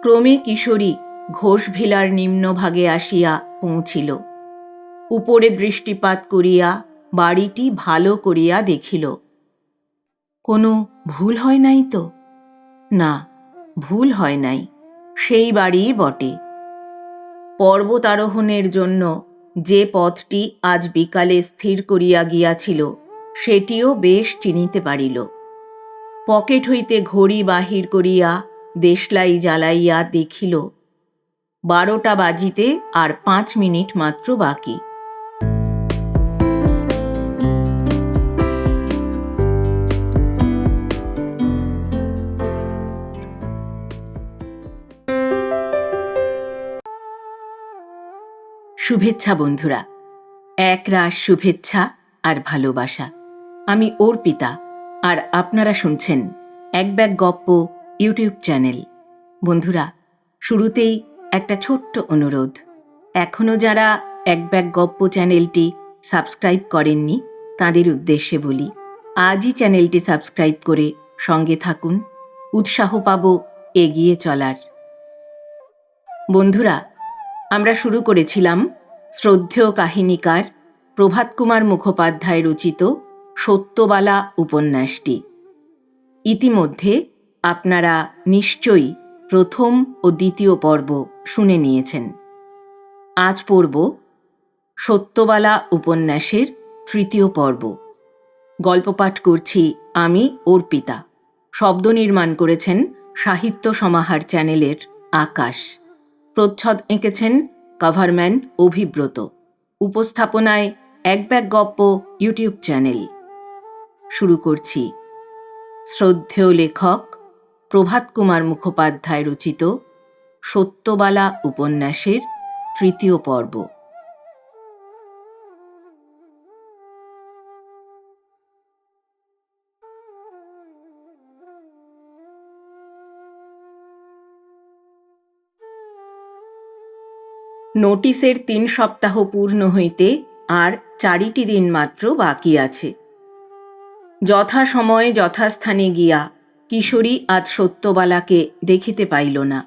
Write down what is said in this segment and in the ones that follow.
ক্রমে কিশোরী ঘোষভিলার নিম্নভাগে আসিয়া পৌঁছিল। উপরে দৃষ্টিপাত করিয়া বাড়িটি ভালো করিয়া দেখিল। কোনো ভুল হয় নাই তো? না, ভুল হয় নাই, সেই বাড়িই বটে। পর্বত আরোহণের জন্য যে পথটি আজ বিকালে স্থির করিয়া গিয়াছিল সেটিও বেশ চিনিতে পারিল। পকেট হইতে ঘড়ি বাহির করিয়া দেশলাই জ্বালাইয়া দেখিল 12টা বাজিতে আর 5 মিনিট মাত্র বাকি। শুভেচ্ছা বন্ধুরা, একরাশ শুভেচ্ছা আর ভালোবাসা। আমি অর্পিতা, আর আপনারা শুনছেন এক ব্যাগ গপ্প ইউটিউব চ্যানেল। বন্ধুরা, শুরুতেই একটা ছোট্ট অনুরোধ। এখনও যারা এক ব্যাগ গপ্প চ্যানেলটি সাবস্ক্রাইব করেননি তাদের উদ্দেশ্যে বলি, আজই চ্যানেলটি সাবস্ক্রাইব করে সঙ্গে থাকুন, উৎসাহ পাব এগিয়ে চলার। বন্ধুরা, আমরা শুরু করেছিলাম শ্রদ্ধেয় কাহিনীকার প্রভাত কুমার মুখোপাধ্যায় রচিত সত্যবালা উপন্যাসটি। ইতিমধ্যে আপনারা নিশ্চয়ই প্রথম ও দ্বিতীয় পর্ব শুনে নিয়েছেন। আজ পড়ব সত্যবালা উপন্যাসের তৃতীয় পর্ব। গল্প পাঠ করছি আমি অর্পিতা। শব্দ নির্মাণ করেছেন সাহিত্য সমাহার চ্যানেলের আকাশ। প্রচ্ছদ এঁকেছেন কভারম্যান অভিব্রত। উপস্থাপনায় এক ব্যাগ গপ্প ইউটিউব চ্যানেল। শুরু করছি। শ্রদ্ধেয় লেখক প্রভাত কুমার মুখোপাধ্যায় রচিত সত্যবালা উপন্যাসের তৃতীয় পর্ব। নোটিশের 3 সপ্তাহ পূর্ণ হইতে আর 4টি দিন মাত্র বাকি আছে। যথাসময়ে যথাস্থানে গিয়া কিশোরী আজ সত্যবালাকে দেখিতে পাইল না।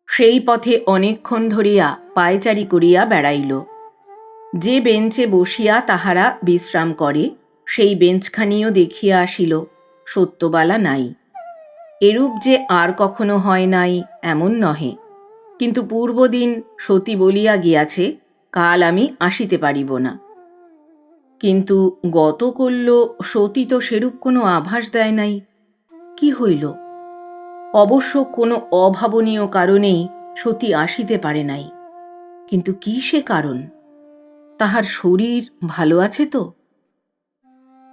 সেই পথে অনেকক্ষণ ধরিয়া পায়চারি করিয়া বেড়াইল। যে বেঞ্চে বসিয়া তাহারা বিশ্রাম করে সেই বেঞ্চখানিও দেখিয়া আসিল, সত্যবালা নাই। এরূপ যে আর কখনো হয় নাই এমন নহে, কিন্তু পূর্বদিন সতী বলিয়া গিয়াছে, কাল আমি আসিতে পারিব না। কিন্তু গত করল সতী তো সেরূপ কোনো আভাস দেয় নাই। কি হইল? অবশ্য কোনো অভাবনীয় কারণেই সতী আসিতে পারে নাই। কিন্তু কি সে কারণ? তাহার শরীর ভালো আছে তো?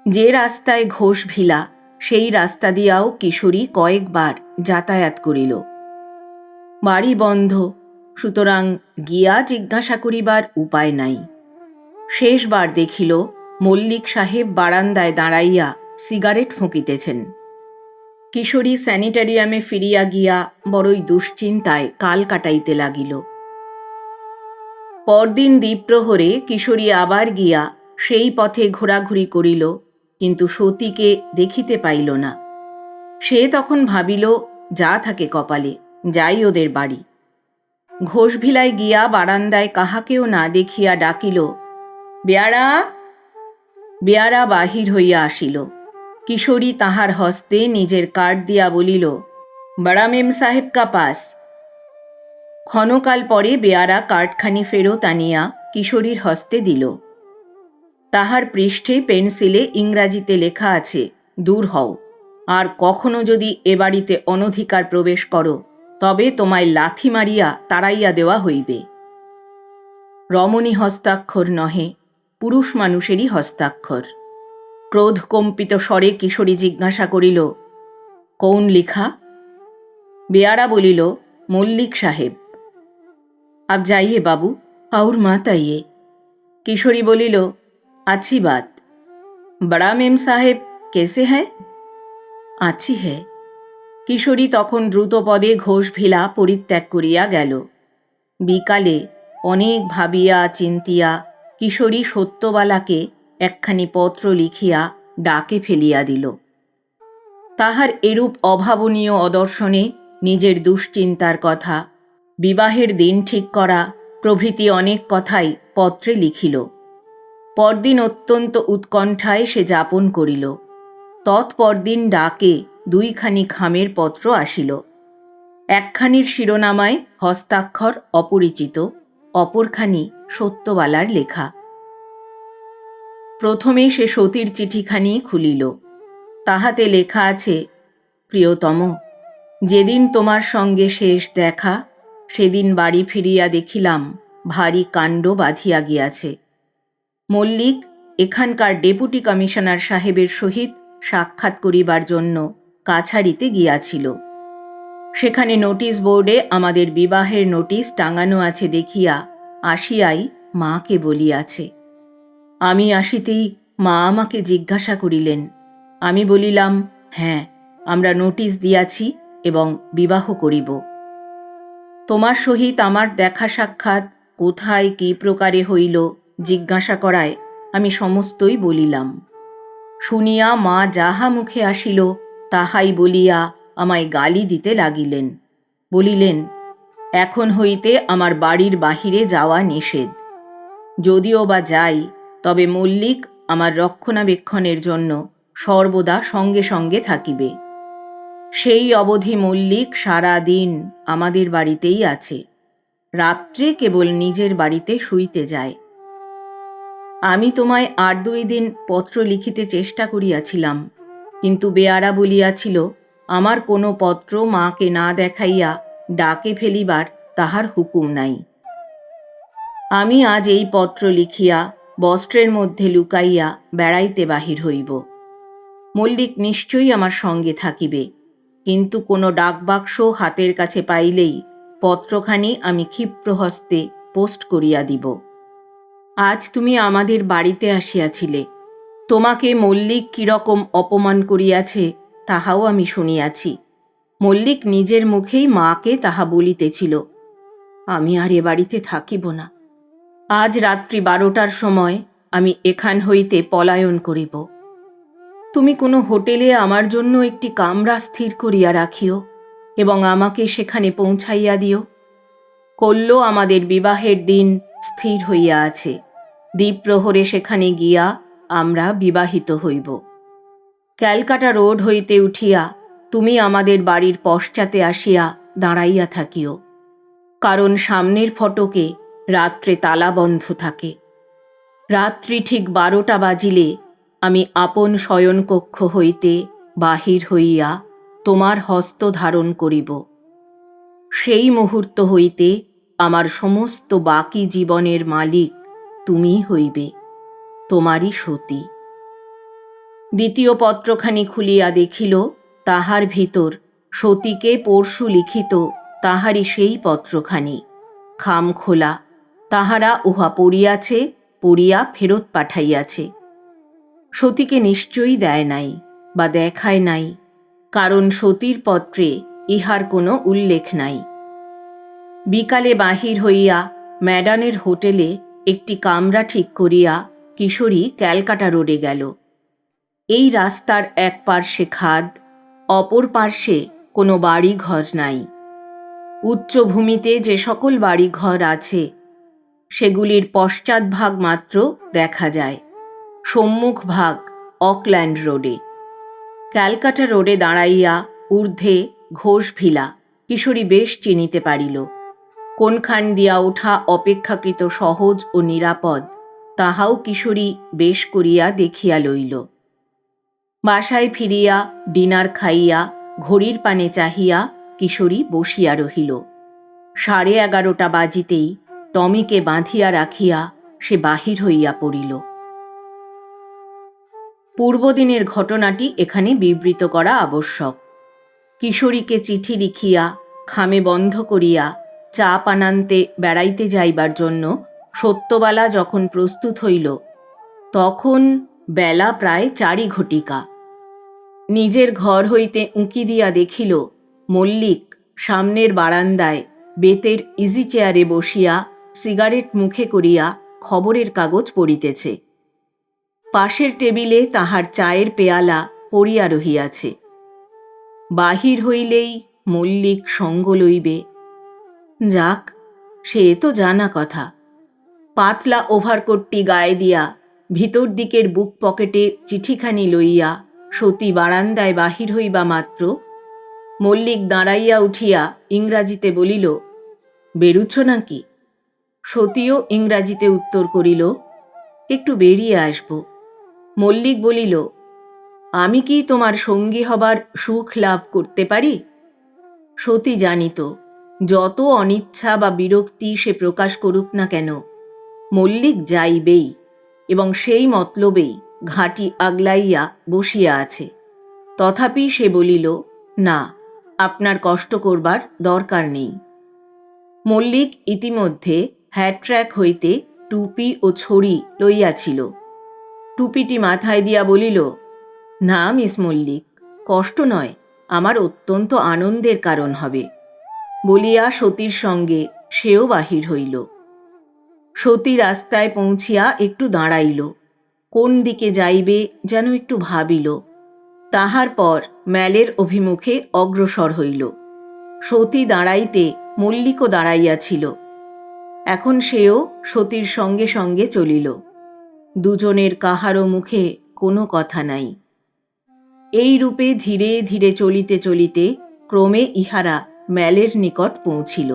যে রাস্তায় ঘোষভিলা সেই রাস্তা দিয়াও কিশোরী কয়েকবার যাতায়াত করিল। বাড়ি বন্ধ, সুতরাং গিয়া জিজ্ঞাসা করিবার উপায় নাই। শেষবার দেখিল মল্লিক সাহেব বারান্দায় দাঁড়াইয়া সিগারেট ফুঁকিতেছেন। কিশোরী স্যানিটারিয়ামে ফিরিয়া গিয়া বড়ই দুশ্চিন্তায় কাল কাটাইতে লাগিল। পরদিন দ্বিপ্রহরে কিশোরী আবার গিয়া সেই পথে ঘোরাঘুরি করিল, কিন্তু সতীকে দেখিতে পাইল না। সে তখন ভাবিল, যা থাকে কপালে, যাই ওদের বাড়ি। ঘোষভিলায় গিয়া বারান্দায় কাহাকেও না দেখিয়া ডাকিল, বেয়ারা। বেয়ারা বাহির হইয়া আসিল। কিশোরী তাহার হস্তে নিজের কার্ড দিয়া বলিল, বড়া মেম সাহেব কা পাস। ক্ষণকাল পরে বেয়ারা কার্ডখানি ফেরত আনিয়া কিশোরীর হস্তে দিল। তাহার পৃষ্ঠে পেন্সিলে ইংরাজিতে লেখা আছে, দূর হও, আর কখনো যদি এ বাড়িতে অনধিকার প্রবেশ করো তবে তোমায় লাথি মারিয়া তাড়াইয়া দেওয়া হইবে। রমণী হস্তাক্ষর নহে, পুরুষ মানুষেরই হস্তাক্ষর। ক্রোধকম্পিত স্বরে কিশোরী জিজ্ঞাসা করিল, কৌন লিখা? বেয়ারা বলিল, মল্লিক সাহেব। আব যাইয়ে বাবু, और मत आइए। किशोरी बोलिल, अच्छी बात। बड़ा मेम साहेब कैसे है? अच्छी है। किशोरी तखन द्रुत पदे घोषभिला परित्याग करिया गेल। बिकाले अनेक भाबिया चिंतिया किशोरी सत्यबालाके एकखानी पत्र लिखिया डाके फेलिया दिल। ताहार एरूप अभावनीय अदर्शने নিজের দুশ্চিন্তার কথা, বিবাহের দিন ঠিক করা প্রভৃতি অনেক কথাই পত্রে লিখিল। পরদিন অত্যন্ত উৎকণ্ঠায় সে যাপন করিল। তৎপরদিন ডাকে 2খানি খামের পত্র আসিল। একখানির শিরোনামায় হস্তাক্ষর অপরিচিত, অপরখানি সত্যবালার লেখা। প্রথমে সে সতীর চিঠিখানি খুলিল। তাহাতে লেখা আছে, প্রিয়তম, যেদিন তোমার সঙ্গে শেষ দেখা, সেদিন বাড়ি ফিরিয়া দেখিলাম ভারী কাণ্ড বাঁধিয়া গিয়াছে। মল্লিক এখানকার ডেপুটি কমিশনার সাহেবের সহিত সাক্ষাৎ করিবার জন্য কাছারিতে গিয়াছিল। সেখানে নোটিশ বোর্ডে আমাদের বিবাহের নোটিশ টাঙানো আছে দেখিয়া আসিয়াই মাকে বলিয়াছে। আমি আসিতেই মা আমাকে জিজ্ঞাসা করিলেন। আমি বলিলাম, হ্যাঁ, আমরা নোটিশ দিয়াছি এবং বিবাহ করিব। তোমার সহিত আমার দেখা সাক্ষাৎ কোথায় কী প্রকারে হইল জিজ্ঞাসা করায় আমি সমস্তই বলিলাম। শুনিয়া মা যাহা মুখে আসিল তাহাই বলিয়া আমায় গালি দিতে লাগিলেন। বলিলেন, এখন হইতে আমার বাড়ির বাহিরে যাওয়া নিষেধ। যদিও বা যাই, তবে মল্লিক আমার রক্ষণাবেক্ষণের জন্য সর্বদা সঙ্গে সঙ্গে থাকিবে। সেই অবধি মল্লিক সারা দিন আমাদের বাড়িতেই আছে, রাত্রে কেবল নিজের বাড়িতে শুইতে যায়। আমি তোমায় 8-2 দিন পত্র লিখিতে চেষ্টা করিয়াছিলাম, কিন্তু বেয়ারা বলিয়াছিল আমার কোনো পত্র মাকে না দেখাইয়া ডাকে ফেলিবার তাহার হুকুম নাই। আমি আজ এই পত্র লিখিয়া বস্ত্রের মধ্যে লুকাইয়া বেড়াইতে বাহির হইব। মল্লিক নিশ্চয়ই আমার সঙ্গে থাকিবে, কিন্তু কোনো ডাকবাক্স হাতের কাছে পাইলেই পত্রখানি আমি ক্ষিপ্র হস্তে পোস্ট করিয়া দিব। আজ তুমি আমাদের বাড়িতে আসিয়াছিলে। তোমাকে মল্লিক কিরকম অপমান করিয়াছে তাহাও আমি শুনিয়াছি। মল্লিক নিজের মুখেই মাকে তাহা বলিতেছিল। আমি আর এ বাড়িতে থাকিব না। আজ রাত্রি 12টার সময় আমি এখান হইতে পলায়ন করিব। তুমি কোনো হোটেলে আমার জন্য একটি কামরা স্থির করিয়া রাখিও এবং আমাকে সেখানে পৌঁছাইয়া দিও। কল্য আমাদের বিবাহের দিন স্থির হইয়া আছে। দ্বীপ্রহরে সেখানে গিয়া আমরা বিবাহিত হইব। ক্যালকাটা রোড হইতে উঠিয়া তুমি আমাদের বাড়ির পশ্চাতে আসিয়া দাঁড়াইয়া থাকিও, কারণ সামনের ফটকে রাত্রে তালা বন্ধ থাকে। রাত্রি ঠিক 12টা বাজিলে আমি আপন শয়নকক্ষ হইতে বাহির হইয়া তোমার হস্ত ধারণ করিব। সেই মুহূর্ত হইতে আমার সমস্ত বাকি জীবনের মালিক তুমি হইবে, তোমারই সতী। দ্বিতীয় পত্রখানি খুলিয়া দেখিল, তাহার ভিতর সতীকে পরশু লিখিত তাহারই সেই পত্রখানি, খাম খোলা। তাহারা উহা পড়িয়াছে, পড়িয়া ফেরত পাঠাইয়াছে। সতীকে নিশ্চয়ই দেয় নাই বা দেখায় নাই, কারণ সতীর পত্রে ইহার কোনো উল্লেখ নাই। বিকালে বাহির হইয়া ম্যাডানের হোটেলে একটি কামরা ঠিক করিয়া কিশোরী ক্যালকাটা রোডে গেল। এই রাস্তার এক পার্শ্বে খাদ, অপর পার্শ্বে কোনো বাড়ি ঘর নাই। উচ্চভূমিতে যে সকল বাড়ি ঘর আছে সেগুলির পশ্চাৎভাগ মাত্র দেখা যায়, সম্মুখ ভাগ অকল্যান্ড রোডে। ক্যালকাটা রোডে দাঁড়াইয়া ঊর্ধ্বে ঘোষ ভিলা কিশোরী বেশ চিনিতে পারিল। কোনখান দিয়া ওঠা অপেক্ষাকৃত সহজ ও নিরাপদ তাহাও কিশোরী বেশ করিয়া দেখিয়া লইল। বাসায় ফিরিয়া ডিনার খাইয়া ঘড়ির পানে চাহিয়া কিশোরী বসিয়া রহিল। 11:30 বাজিতেই টমিকে বাঁধিয়া রাখিয়া সে বাহির হইয়া পড়িল। পূর্বদিনের ঘটনাটি এখানে বিবৃত করা আবশ্যক। কিশোরীকে চিঠি লিখিয়া খামে বন্ধ করিয়া চা পানান্তে বেড়াইতে যাইবার জন্য সত্যবালা যখন প্রস্তুত হইল, তখন বেলা প্রায় 4 ঘটিকা। নিজের ঘর হইতে উঁকি দিয়া দেখিল মল্লিক সামনের বারান্দায় বেতের ইজি চেয়ারে বসিয়া সিগারেট মুখে করিয়া খবরের কাগজ পড়িতেছে। পাশের টেবিলে তাহার চায়ের পেয়ালা পড়িয়া রহিয়াছে। বাহির হইলেই মল্লিক সঙ্গ লইবে। যাক, সে তো জানা কথা। পাতলা ওভারকোটটি গায়ে দিয়া ভিতর দিকের বুক পকেটে চিঠিখানি লইয়া সতী বারান্দায় বাহির হইবা মাত্র মল্লিক দাঁড়াইয়া উঠিয়া ইংরাজিতে বলিল, বেরুচ্ছ নাকি? সতীও ইংরাজিতে উত্তর করিল, একটু বেরিয়ে আসব। মল্লিক বলিল, আমি কি তোমার সঙ্গী হবার সুখ লাভ করতে পারি? সতী জানিত, যত অনিচ্ছা বা বিরক্তি সে প্রকাশ করুক না কেন, মল্লিক যাইবেই, এবং সেই মতলবেই ঘাঁটি আগলাইয়া বসিয়া আছে। তথাপি সে বলিল, না, আপনার কষ্ট করবার দরকার নেই। মল্লিক ইতিমধ্যে হ্যাটট্র্যাক হইতে টুপি ও ছড়ি লইয়াছিল। টুপিটি মাথায় দিয়া বলিল, না মিস মল্লিক, কষ্ট নয়, আমার অত্যন্ত আনন্দের কারণ হবে। বলিয়া সতীর সঙ্গে সেও বাহির হইল। সতী রাস্তায় পৌঁছিয়া একটু দাঁড়াইল, কোন দিকে যাইবে যেন একটু ভাবিল। তাহার পর ম্যালের অভিমুখে অগ্রসর হইল। সতী দাঁড়াইতে মল্লিকও দাঁড়াইয়াছিল। এখন সেও সতীর সঙ্গে সঙ্গে চলিল। দুজনের কাহারও মুখে কোনো কথা নাই। এই রূপে ধীরে ধীরে চলিতে চলিতে ক্রমে ইহারা ম্যালের নিকট পৌঁছিল।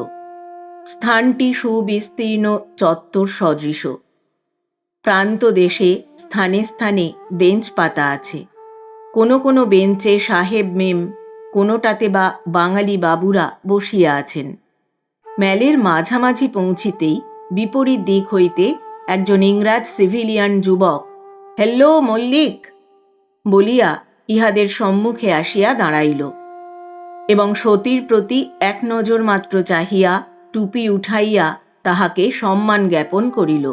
স্থানটি সুবিস্তীর্ণ চত্বর সদৃশ। প্রান্ত দেশে স্থানে স্থানে বেঞ্চ পাতা আছে। কোনো কোনো বেঞ্চে সাহেব মেম, কোনোটাতে বা বাঙালি বাবুরা বসিয়া আছেন। ম্যালের মাঝামাঝি পৌঁছিতেই বিপরীত দিক হইতে একজন ইংরাজ সিভিলিয়ান যুবক হ্যালো মল্লিক বলিয়া ইহাদের সম্মুখে আসিয়া দাঁড়াইল এবং সতীর প্রতি এক নজর মাত্র চাহিয়া টুপি উঠাইয়া তাহাকে সম্মান জ্ঞাপন করিল।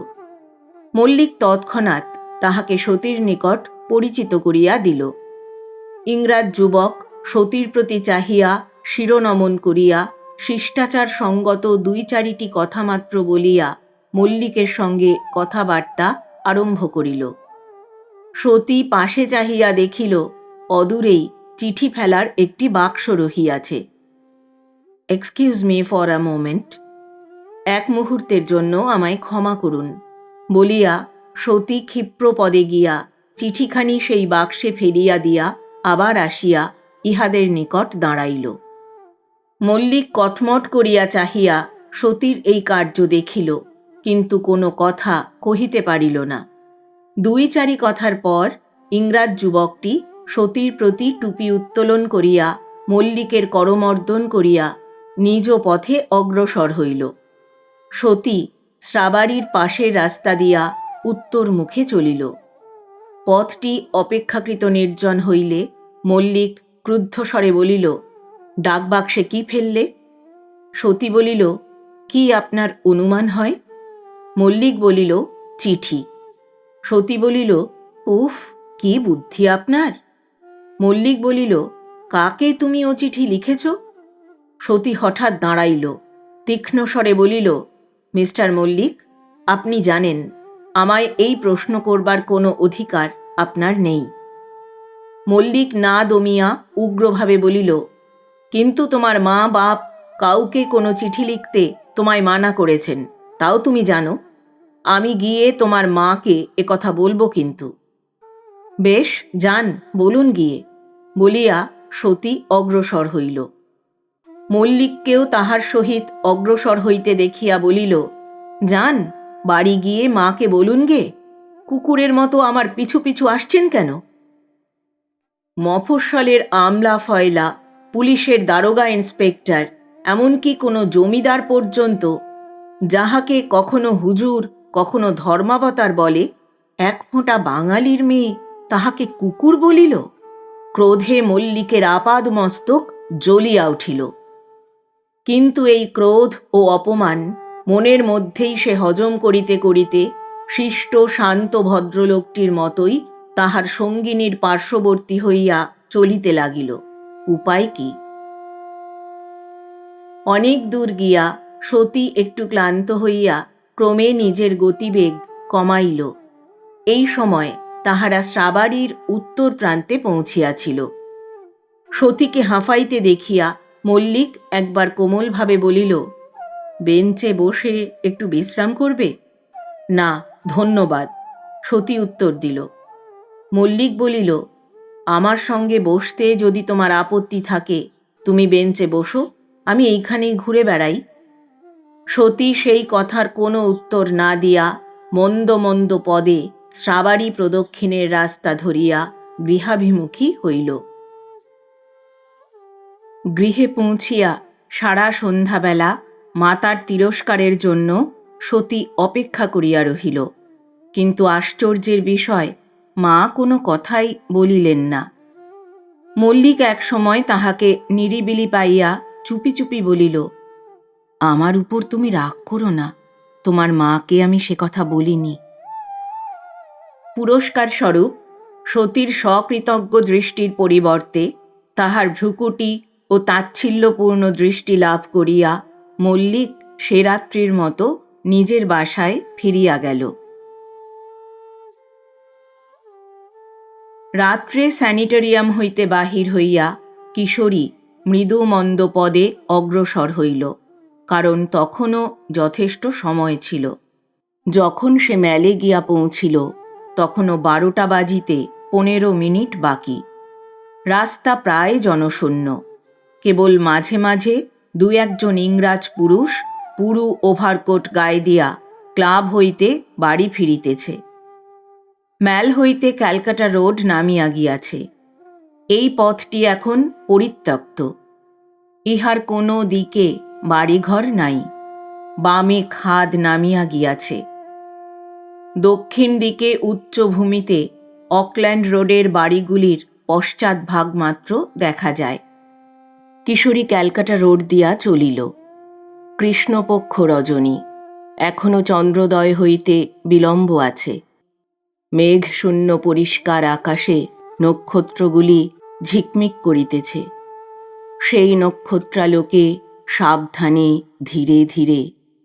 মল্লিক তৎক্ষণাৎ তাহাকে সতীর নিকট পরিচিত করিয়া দিল। ইংরাজ যুবক সতীর প্রতি চাহিয়া শিরোনমন করিয়া শিষ্টাচার সঙ্গত দুই চারিটি কথা মাত্র বলিয়া মল্লিকের সঙ্গে কথাবার্তা আরম্ভ করিল। সতী পাশে চাহিয়া দেখিল, অদূরেই চিঠি ফেলার একটি বাক্স রহিয়াছে। Excuse me for a moment, এক মুহূর্তের জন্য আমায় ক্ষমা করুন বলিয়া সতী ক্ষিপ্র পদে গিয়া চিঠিখানি সেই বাক্সে ফেলিয়া দিয়া আবার আসিয়া ইহাদের নিকট দাঁড়াইল। মল্লিক কটমট করিয়া চাহিয়া সতীর এই কার্য দেখিল, কিন্তু কোনো কথা কহিতে পারিল না। দুই চারি কথার পর ইংরাজ যুবকটি সতীর প্রতি টুপি উত্তোলন করিয়া মল্লিকের করমর্দন করিয়া নিজ পথে অগ্রসর হইল। সতী শ্রাবাড়ির পাশের রাস্তা দিয়া উত্তর মুখে চলিল। পথটি অপেক্ষাকৃত নির্জন হইলে মল্লিক ক্রুদ্ধস্বরে বলিল, ডাকবাক্সে কি ফেললে? সতী বলিল, কি আপনার অনুমান হয়? মল্লিক বলিল, চিঠি। সতী বলিল, উফ, কি বুদ্ধি আপনার! মল্লিক বলিল, কাকে তুমি ও চিঠি লিখেছ? সতী হঠাৎ দাঁড়াইল, তীক্ষ্ণ স্বরে বলিল, মিস্টার মল্লিক, আপনি জানেন আমায় এই প্রশ্ন করবার কোনো অধিকার আপনার নেই। মল্লিক না দমিয়া উগ্রভাবে বলিল, কিন্তু তোমার মা বাপ কাউকে কোনো চিঠি লিখতে তোমায় মানা করেছেন, তাও তুমি জানো। আমি গিয়ে তোমার মাকে একথা বলবো কিন্তু। বেশ, যান, বলুন গিয়ে, বলিয়া সতী অগ্রসর হইল। মল্লিককেও তাহার সহিত অগ্রসর হইতে দেখিয়া বলিল, যান, বাড়ি গিয়ে মাকে বলুন গে, কুকুরের মতো আমার পিছু পিছু আসছেন কেন? মফস্বলের আমলা ফয়লা, পুলিশের দারোগা ইন্সপেক্টর, এমনকি কোনো জমিদার পর্যন্ত যাহাকে কখনো হুজুর কখনো ধর্মাবতার বলে, এক ফোঁটা বাঙালির মেয়ে তাহাকে কুকুর বলিল। ক্রোধে মল্লিকের আপাদ মস্তক জ্বলিয়া উঠিল। কিন্তু এই ক্রোধ ও অপমান মনের মধ্যেই সে হজম করিতে করিতে শিষ্ট শান্ত ভদ্রলোকটির মতোই তাহার সঙ্গিনীর পার্শ্ববর্তী হইয়া চলিতে লাগিল। উপায় কি? অনেক দূর গিয়া সতী একটু ক্লান্ত হইয়া ক্রমে নিজের গতিবেগ কমাইল। এই সময় তাহারা শ্রাবাড়ির উত্তর প্রান্তে পৌঁছিয়াছিল। সতীকে হাঁফাইতে দেখিয়া মল্লিক একবার কোমলভাবে বলিল, বেঞ্চে বসে একটু বিশ্রাম করবে? না, ধন্যবাদ, সতী উত্তর দিল। মল্লিক বলিল, আমার সঙ্গে বসতে যদি তোমার আপত্তি থাকে তুমি বেঞ্চে বসো, আমি এইখানেই ঘুরে বেড়াই। সতী সেই কথার কোনো উত্তর না দিয়া মন্দ মন্দ পদে শ্রাবাড়ি প্রদক্ষিণের রাস্তা ধরিয়া গৃহাভিমুখী হইল। গৃহে পৌঁছিয়া সারা সন্ধ্যাবেলা মাতার তিরস্কারের জন্য সতী অপেক্ষা করিয়া রহিল, কিন্তু আশ্চর্যের বিষয়, মা কোনো কথাই বলিলেন না। মল্লিক এক সময় তাহাকে নিরিবিলি পাইয়া চুপি চুপি বলিল, আমার উপর তুমি রাগ করো না, তোমার মাকে আমি সে কথা বলিনি। পুরস্কার স্বরূপ সতীর সকৃতজ্ঞ দৃষ্টির পরিবর্তে তাহার ভ্রুকুটি ও তাচ্ছিল্যপূর্ণ দৃষ্টি লাভ করিয়া মল্লিক সে রাত্রির মতো নিজের বাসায় ফিরিয়া গেল। রাত্রে স্যানিটেরিয়াম হইতে বাহির হইয়া কিশোরী মৃদু মন্দ পদে অগ্রসর হইল, কারণ তখনও যথেষ্ট সময় ছিল। যখন সে ম্যালে গিয়া পৌঁছিল তখনও 12টা বাজিতে 15 মিনিট বাকি। রাস্তা প্রায় জনশূন্য, কেবল মাঝে মাঝে 2-1 ইংরাজ পুরুষ পুরু ওভারকোট গায়ে দিয়া ক্লাব হইতে বাড়ি ফিরিতেছে। ম্যাল হইতে ক্যালকাটা রোড নামিয়া গিয়াছে। এই পথটি এখন পরিত্যক্ত, ইহার কোনো দিকে বাড়িঘর নাই। বামে খাদ নামিয়া গিয়াছে। দক্ষিণ দিকে উচ্চভূমিতে অকল্যান্ড রোডের বাড়িগুলির পশ্চাৎভাগ মাত্র দেখা যায়। কিশোরী ক্যালকাটা রোড দিয়া চলিল। কৃষ্ণপক্ষ রজনী, এখনো চন্দ্রোদয় হইতে বিলম্ব আছে। মেঘ শূন্য পরিষ্কার আকাশে নক্ষত্রগুলি ঝিকমিক করিতেছে। সেই নক্ষত্রালোকে সাবধানে ধীরে ধীরে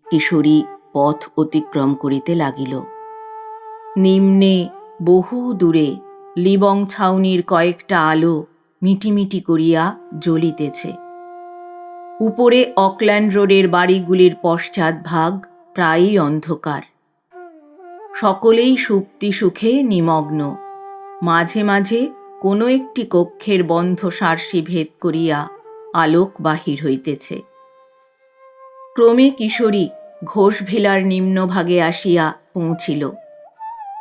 কিশোরী পথ অতিক্রম করিতে লাগিল। নিম্নে বহু দূরে লিবং ছাউনির কয়েকটা আলো মিটিমিটি করিয়া জ্বলিতেছে। উপরে অকল্যান্ড রোডের বাড়িগুলির পশ্চাৎভাগ প্রায়ই অন্ধকার। সকলেই সুপ্তি সুখে নিমগ্ন। মাঝে মাঝে কোনো একটি কক্ষের বন্ধ সার্সি ভেদ করিয়া আলোক বাহির হইতেছে। ক্রমে কিশোরী ঘোষভিলার নিম্নভাগে আসিয়া পৌঁছিল।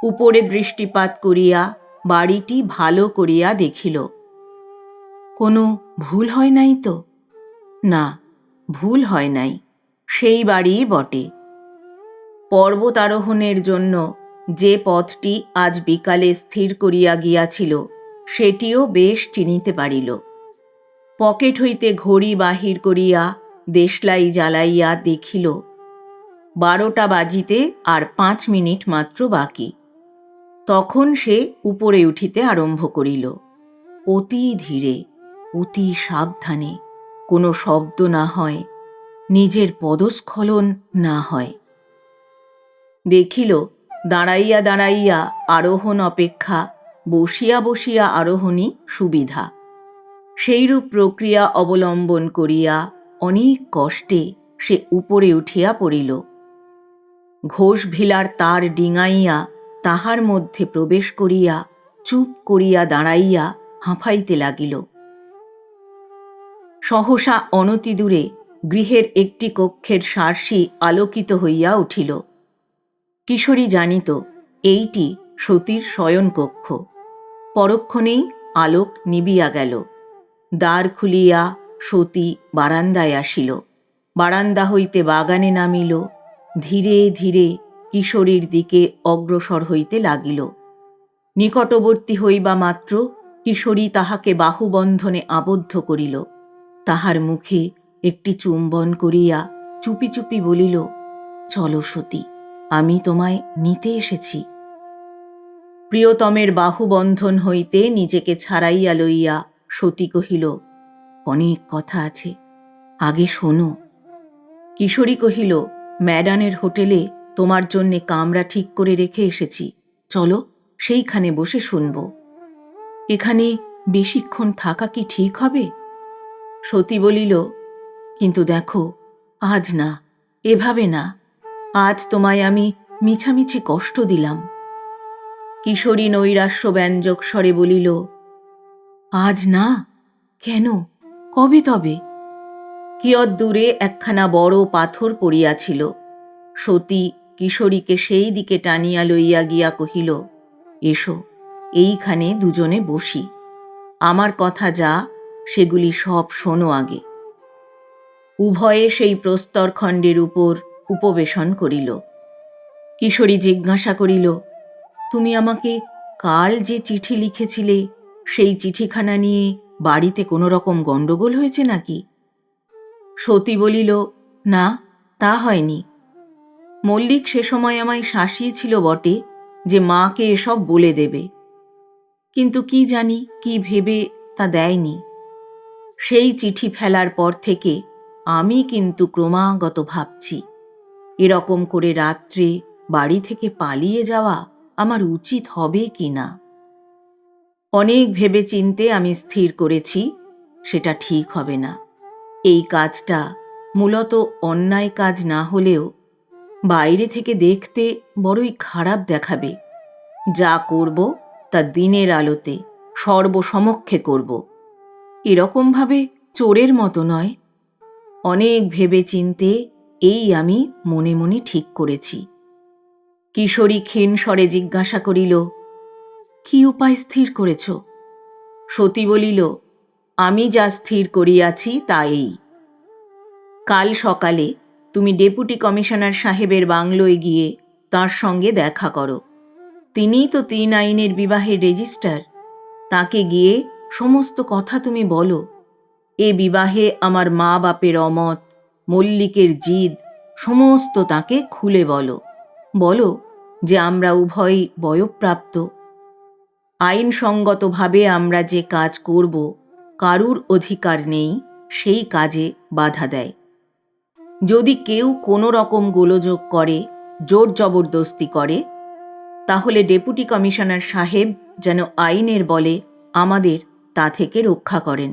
উপরে দৃষ্টিপাত করিয়া বাড়িটি ভালো করিয়া দেখিল। কোনো ভুল হয় নাই তো? না, ভুল হয় নাই, সেই বাড়িই বটে। পর্বতারোহণের জন্য যে পথটি আজ বিকালে স্থির করিয়া গিয়াছিল সেটিও বেশ চিনিতে পারিল। পকেট হইতে ঘড়ি বাহির করিয়া দেশলাই জ্বালাইয়া দেখিল 12টা বাজিতে আর 5 মিনিট মাত্র বাকি। তখন সে উপরে উঠিতে আরম্ভ করিল, অতি ধীরে, অতি সাবধানে, কোনো শব্দ না হয়, নিজের পদস্খলন না হয়। দেখিল দাঁড়াইয়া দাঁড়াইয়া আরোহণ অপেক্ষা বসিয়া বসিয়া আরোহণই সুবিধা। সেইরূপ প্রক্রিয়া অবলম্বন করিয়া অনেক কষ্টে সে উপরে উঠিয়া পড়িল। ঘোষভিলার তার ডিঙাইয়া তাহার মধ্যে প্রবেশ করিয়া চুপ করিয়া দাঁড়াইয়া হাঁফাইতে লাগিল। সহসা অনতিদূরে গৃহের একটি কক্ষের সার্সি আলোকিত হইয়া উঠিল। কিশোরী জানিত এইটি সতীর শয়নকক্ষ। পরক্ষণেই আলোক নিবিয়া গেল। দ্বার খুলিয়া সতী বারান্দায় আসিল। বারান্দা হইতে বাগানে নামিল। ধীরে ধীরে কিশোরীর দিকে অগ্রসর হইতে লাগিল। নিকটবর্তী হইবা মাত্র কিশোরী তাহাকে বাহুবন্ধনে আবদ্ধ করিল। তাহার মুখে একটি চুম্বন করিয়া চুপি চুপি বলিল, চলো সতী, আমি তোমায় নিতে এসেছি। প্রিয়তমের বাহুবন্ধন হইতে নিজেকে ছাড়াইয়া লইয়া সতী কহিল, অনেক কথা আছে, আগে শোনো। কিশোরী কহিল, ম্যাডানের হোটেলে তোমার জন্যে কামরা ঠিক করে রেখে এসেছি, চলো সেইখানে বসে শুনব। এখানে বেশিক্ষণ থাকা কি ঠিক হবে? সতী বলিল, কিন্তু দেখো, আজ না, এভাবে না, আজ তোমায় আমি মিছামিছি কষ্ট দিলাম। কিশোরী নৈরাশ্যব্যঞ্জক স্বরে বলিল, আজ না? কেন, কবে তবে? কিয়দ্দূরে একখানা বড় পাথর পড়িয়াছিল। সতী কিশোরীকে সেই দিকে টানিয়া লইয়া গিয়া কহিল, এসো, এইখানে দুজনে বসি। আমার কথা যা, সেগুলি সব শোনো আগে। উভয়ে সেই প্রস্তরখণ্ডের উপর উপবেশন করিল। কিশোরী জিজ্ঞাসা করিল, তুমি আমাকে কাল যে চিঠি লিখেছিলে, সেই চিঠিখানা নিয়ে বাড়িতে কোনো রকম গণ্ডগোল হয়েছে নাকি? সতী বলিল, না, তা হয়নি। মল্লিক সে সময় আমায় শাসিয়েছিল বটে যে মাকে এসব বলে দেবে, কিন্তু কি জানি কি ভেবে তা দেয়নি। সেই চিঠি ফেলার পর থেকে আমি কিন্তু ক্রমাগত ভাবছি, এরকম করে রাত্রে বাড়ি থেকে পালিয়ে যাওয়া আমার উচিত হবে কি না। অনেক ভেবে চিন্তে আমি স্থির করেছি সেটা ঠিক হবে না। এই কাজটা মূলত অন্যায় কাজ না হলেও বাইরে থেকে দেখতে বড়ই খারাপ দেখাবে। যা করব তা দিনের আলোতে সর্বসমক্ষে করব, এরকমভাবে চোরের মতো নয়। অনেক ভেবে চিন্তে এই আমি মনে মনে ঠিক করেছি। কিশোরী ক্ষীণ স্বরে জিজ্ঞাসা করিল, কি উপায় স্থির করেছ? সতী বলিল, আমি যা স্থির করিয়াছি তা এই। কাল সকালে তুমি ডেপুটি কমিশনার সাহেবের বাংলোয় গিয়ে তাঁর সঙ্গে দেখা করো। তিনিই তো ৩ আইনের বিবাহের রেজিস্ট্রার। তাকে গিয়ে সমস্ত কথা তুমি বলো। এ বিবাহে আমার মা বাপের অমত, মল্লিকের জিদ, সমস্ত তাকে খুলে বলো। বলো যে আমরা উভয়ই বয়ঃপ্রাপ্ত। আইনসঙ্গতভাবে আমরা যে কাজ করব, কারুর অধিকার নেই সেই কাজে বাধা দেয়। যদি কেউ কোনো রকম গোলযোগ করে, জোর জবরদস্তি করে, তাহলে ডেপুটি কমিশনার সাহেব যেন আইনের বলে আমাদের তা থেকে রক্ষা করেন।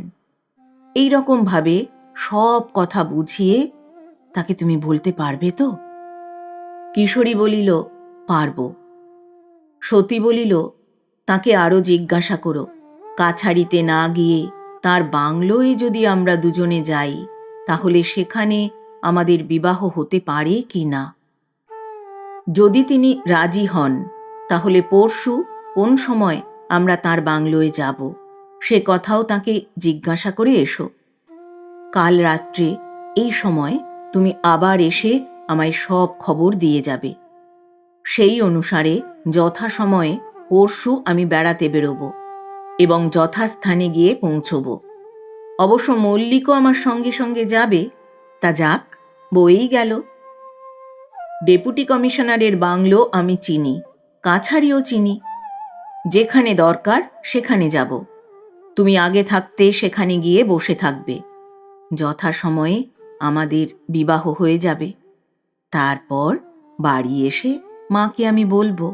এই রকমভাবে সব কথা বুঝিয়ে তাকে তুমি বলতে পারবে তো? কিশোরী বলিল, পারব। সতী বলিল, তাকে আরও জিজ্ঞাসা করো, কাছারিতে না গিয়ে তার বাংলোয় যদি আমরা দুজনে যাই, তাহলে সেখানে আমাদের বিবাহ হতে পারে কি না। যদি তিনি রাজি হন, তাহলে পরশু কোন সময় আমরা তার বাংলোয় যাব, সে কথাও তাকে জিজ্ঞাসা করে এসো। কাল রাত্রে এই সময় তুমি আবার এসে আমায় সব খবর দিয়ে যাবে। সেই অনুসারে যথাসময়ে পরশু আমি বেড়াতে বেরোব এবং যথাস্থানে গিয়ে পৌঁছব। অবশ্য মল্লিকও আমার সঙ্গে সঙ্গে যাবে। তা যাক, বয়েই গেল। ডেপুটি কমিশনারের বাংলো আমি চিনি, কাছারিও চিনি। যেখানে দরকার সেখানে যাব। তুমি আগে থাকতে সেখানে গিয়ে বসে থাকবে। যথাসময়ে আমাদের বিবাহ হয়ে যাবে। তারপর বাড়ি এসে মাকে আমি বলবো।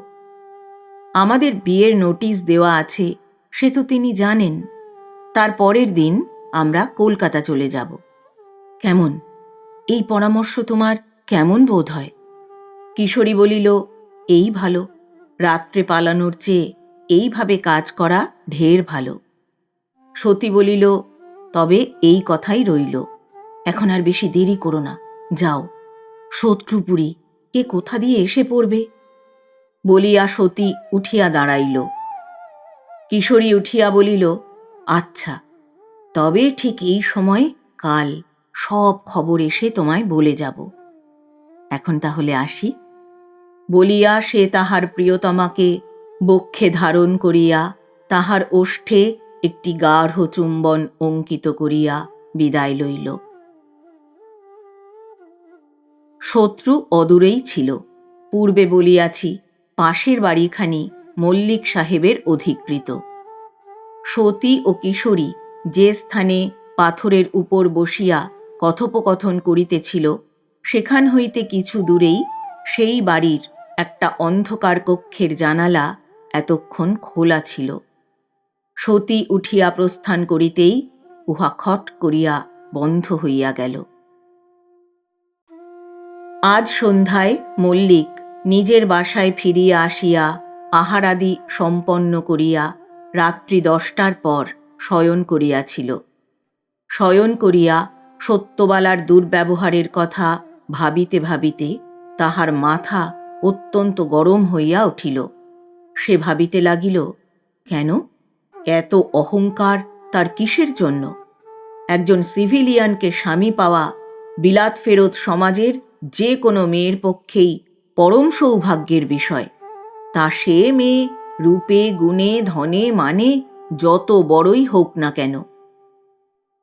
আমাদের বিয়ের নোটিশ দেওয়া আছে, সে তো তিনি জানেন। তার পরের দিন আমরা কলকাতা চলে যাব। কেমন, এই পরামর্শ তোমার কেমন বোধ হয়? কিশোরী বলিল, এই ভালো। রাত্রে পালানোর চেয়ে এইভাবে কাজ করা ঢের ভালো। সতী বলিল, তবে এই কথাই রইল, এখন আর বেশি দেরি করো না, যাও। শত্রুপুরী কে কোথা দিয়ে এসে পড়বে। বলিয়া সতী উঠিয়া দাঁড়াইল। কিশোরী উঠিয়া বলিল, আচ্ছা, তবে ঠিক এই সময় কাল সব খবর এসে তোমায় বলে যাব। এখন তাহলে আসি। বলিয়া সে তাহার প্রিয়তমাকে বক্ষে ধারণ করিয়া তাহার ওষ্ঠে একটি গাঢ় চুম্বন অঙ্কিত করিয়া বিদায় লইল। শত্রু অদূরেই ছিল। পূর্বে বলিয়াছি, পাশের বাড়িখানি মল্লিক সাহেবের অধিকৃত। সতী ও কিশোরী যে স্থানে পাথরের উপর বসিয়া কথোপকথন করিতেছিল, সেখান হইতে কিছু দূরেই সেই বাড়ির একটা অন্ধকার কক্ষের জানালা এতক্ষণ খোলা ছিল। সতী উঠিয়া প্রস্থান করিতেই উহা খট করিয়া বন্ধ হইয়া গেল। আজ সন্ধ্যায় মল্লিক নিজের বাসায় ফিরিয়া আসিয়া আহারাদি সম্পন্ন করিয়া রাত্রি 10টার পর শয়ন করিয়াছিল। শয়ন করিয়া সত্যবালার দুর্ব্যবহারের কথা ভাবিতে ভাবিতে তাহার মাথা অত্যন্ত গরম হইয়া উঠিল। সে ভাবিতে লাগিল, কেন এত অহংকার তার কিসের জন্য? একজন সিভিলিয়ানকে স্বামী পাওয়া বিলাত ফেরত সমাজের যে কোনো মেয়ের পক্ষেই পরম সৌভাগ্যের বিষয়। তা সে মেয়ে রূপে গুণে ধনে মানে যত বড়ই হোক না কেন।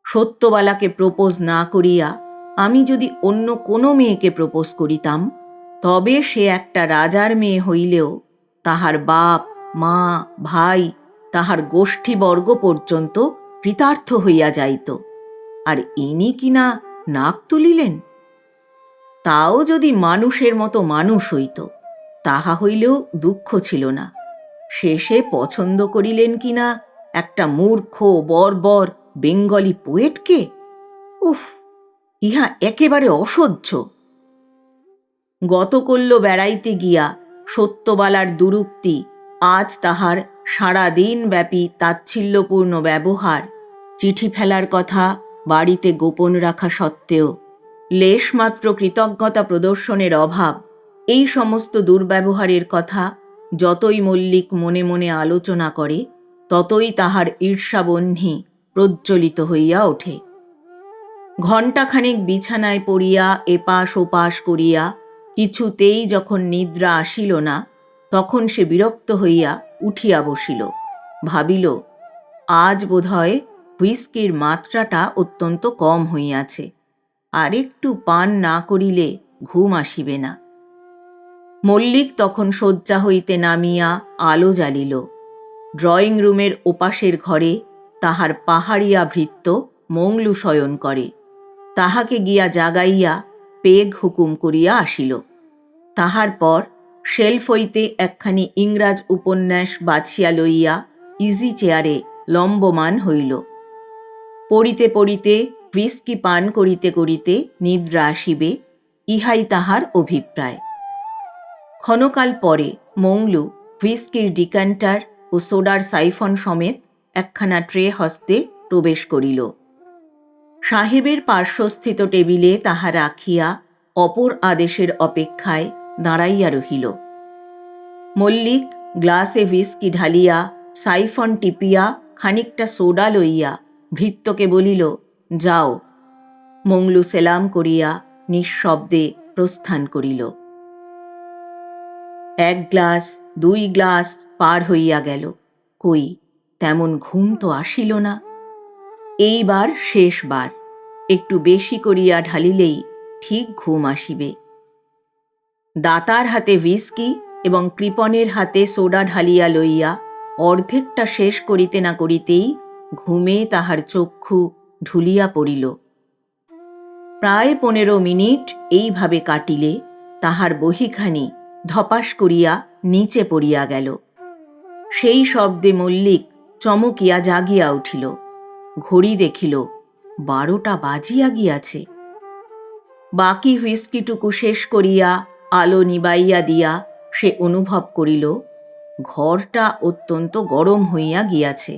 সত্যবালাকে প্রপোজ না করিয়া আমি যদি অন্য কোনো মেয়েকে প্রপোজ করিতাম, তবে সে একটা রাজার মেয়ে হইলেও তাহার বাপ মা ভাই তাহার গোষ্ঠীবর্গ পর্যন্ত কৃতার্থ হইয়া যাইত। আর ইনি কিনা নাক তুলিলেন। তাও যদি মানুষের মতো মানুষ হইত, তাহা হইলেও দুঃখ ছিল না। শেষে পছন্দ করিলেন কিনা একটা মূর্খ বর্বর বেঙ্গলি পোয়েটকে। উফ, ইহা একেবারে অসহ্য। গতকল্য বেড়াইতে গিয়া সত্যবালার দুরুক্তি, আজ তাহার সারাদিন ব্যাপী তাচ্ছিল্যপূর্ণ ব্যবহার, চিঠি ফেলার কথা বাড়িতে গোপন রাখা সত্ত্বেও লেশমাত্র কৃতজ্ঞতা প্রদর্শনের অভাব, এই সমস্ত দুর্ব্যবহারের কথা যতই মল্লিক মনে মনে আলোচনা করে, ততই তাহার ঈর্ষাবহ্নি প্রজ্বলিত হইয়া ওঠে। ঘণ্টাখানেক বিছানায় পড়িয়া এপাশ ওপাশ করিয়া কিছুতেই যখন নিদ্রা আসিল না, তখন সে বিরক্ত হইয়া উঠিয়া বসিল। ভাবিল, আজ বোধহয় হুইস্কির মাত্রাটা অত্যন্ত কম হইয়াছে, আর একটু পান না করিলে ঘুম আসিবে না। মল্লিক তখন শয্যা হইতে নামিয়া আলো জ্বালিল। ড্রয়িং রুমের ওপাশের ঘরে তাহার পাহাড়িয়া ভৃত্য মংলু শয়ন করে। তাহাকে গিয়া জাগাইয়া পেগ হুকুম করিয়া আসিল। তাহার পর শেলফ হইতে একখানি ইংরাজ উপন্যাস বাছিয়া লইয়া ইজি চেয়ারে লম্বমান হইল। পড়িতে পড়িতে হুইস্কি পান করিতে করিতে নিদ্রা আসিবে, ইহাই তাহার অভিপ্রায়। ক্ষণকাল পরে মংলু হুইস্কির ডিকান্টার ও সোডার সাইফন সমেত একখানা ট্রে হস্তে প্রবেশ করিল। সাহেবের পার্শ্বস্থিত টেবিলে তাহা রাখিয়া অপর আদেশের অপেক্ষায় দাঁড়াইয়া রহিল। মল্লিক গ্লাসে হুইস্কি ঢালিয়া সাইফন টিপিয়া খানিকটা সোডা লইয়া ভৃত্যকে বলিল, যাও। মংলু সেলাম করিয়া নিঃশব্দে প্রস্থান করিল। 1 গ্লাস 2 গ্লাস পার হইয়া গেল, কই তেমন ঘুম তো আসিল না। এইবার শেষবার, একটু বেশি করিয়া ঢালিলেই ঠিক ঘুম আসিবে। দাতার হাতে হুইস্কি এবং কৃপণের হাতে সোডা ঢালিয়া লইয়া অর্ধেকটা শেষ করিতে না করিতেই ঘুমে তাহার চক্ষু ঢুলিয়া পড়িল। প্রায় 15 মিনিট এইভাবে কাটিলে তাহার বহিখানি ধপাস করিয়া নিচে পড়িয়া গেল। সেই শব্দে মল্লিক চমকিয়া জাগিয়া উঠিল। ঘড়ি দেখিল 12টা বাজিয়া গিয়াছে। বাকি হুইস্কিটুকু শেষ করিয়া আলো নিবাইয়া দিয়া সে অনুভব করিল ঘরটা অত্যন্ত গরম হইয়া গিয়াছে।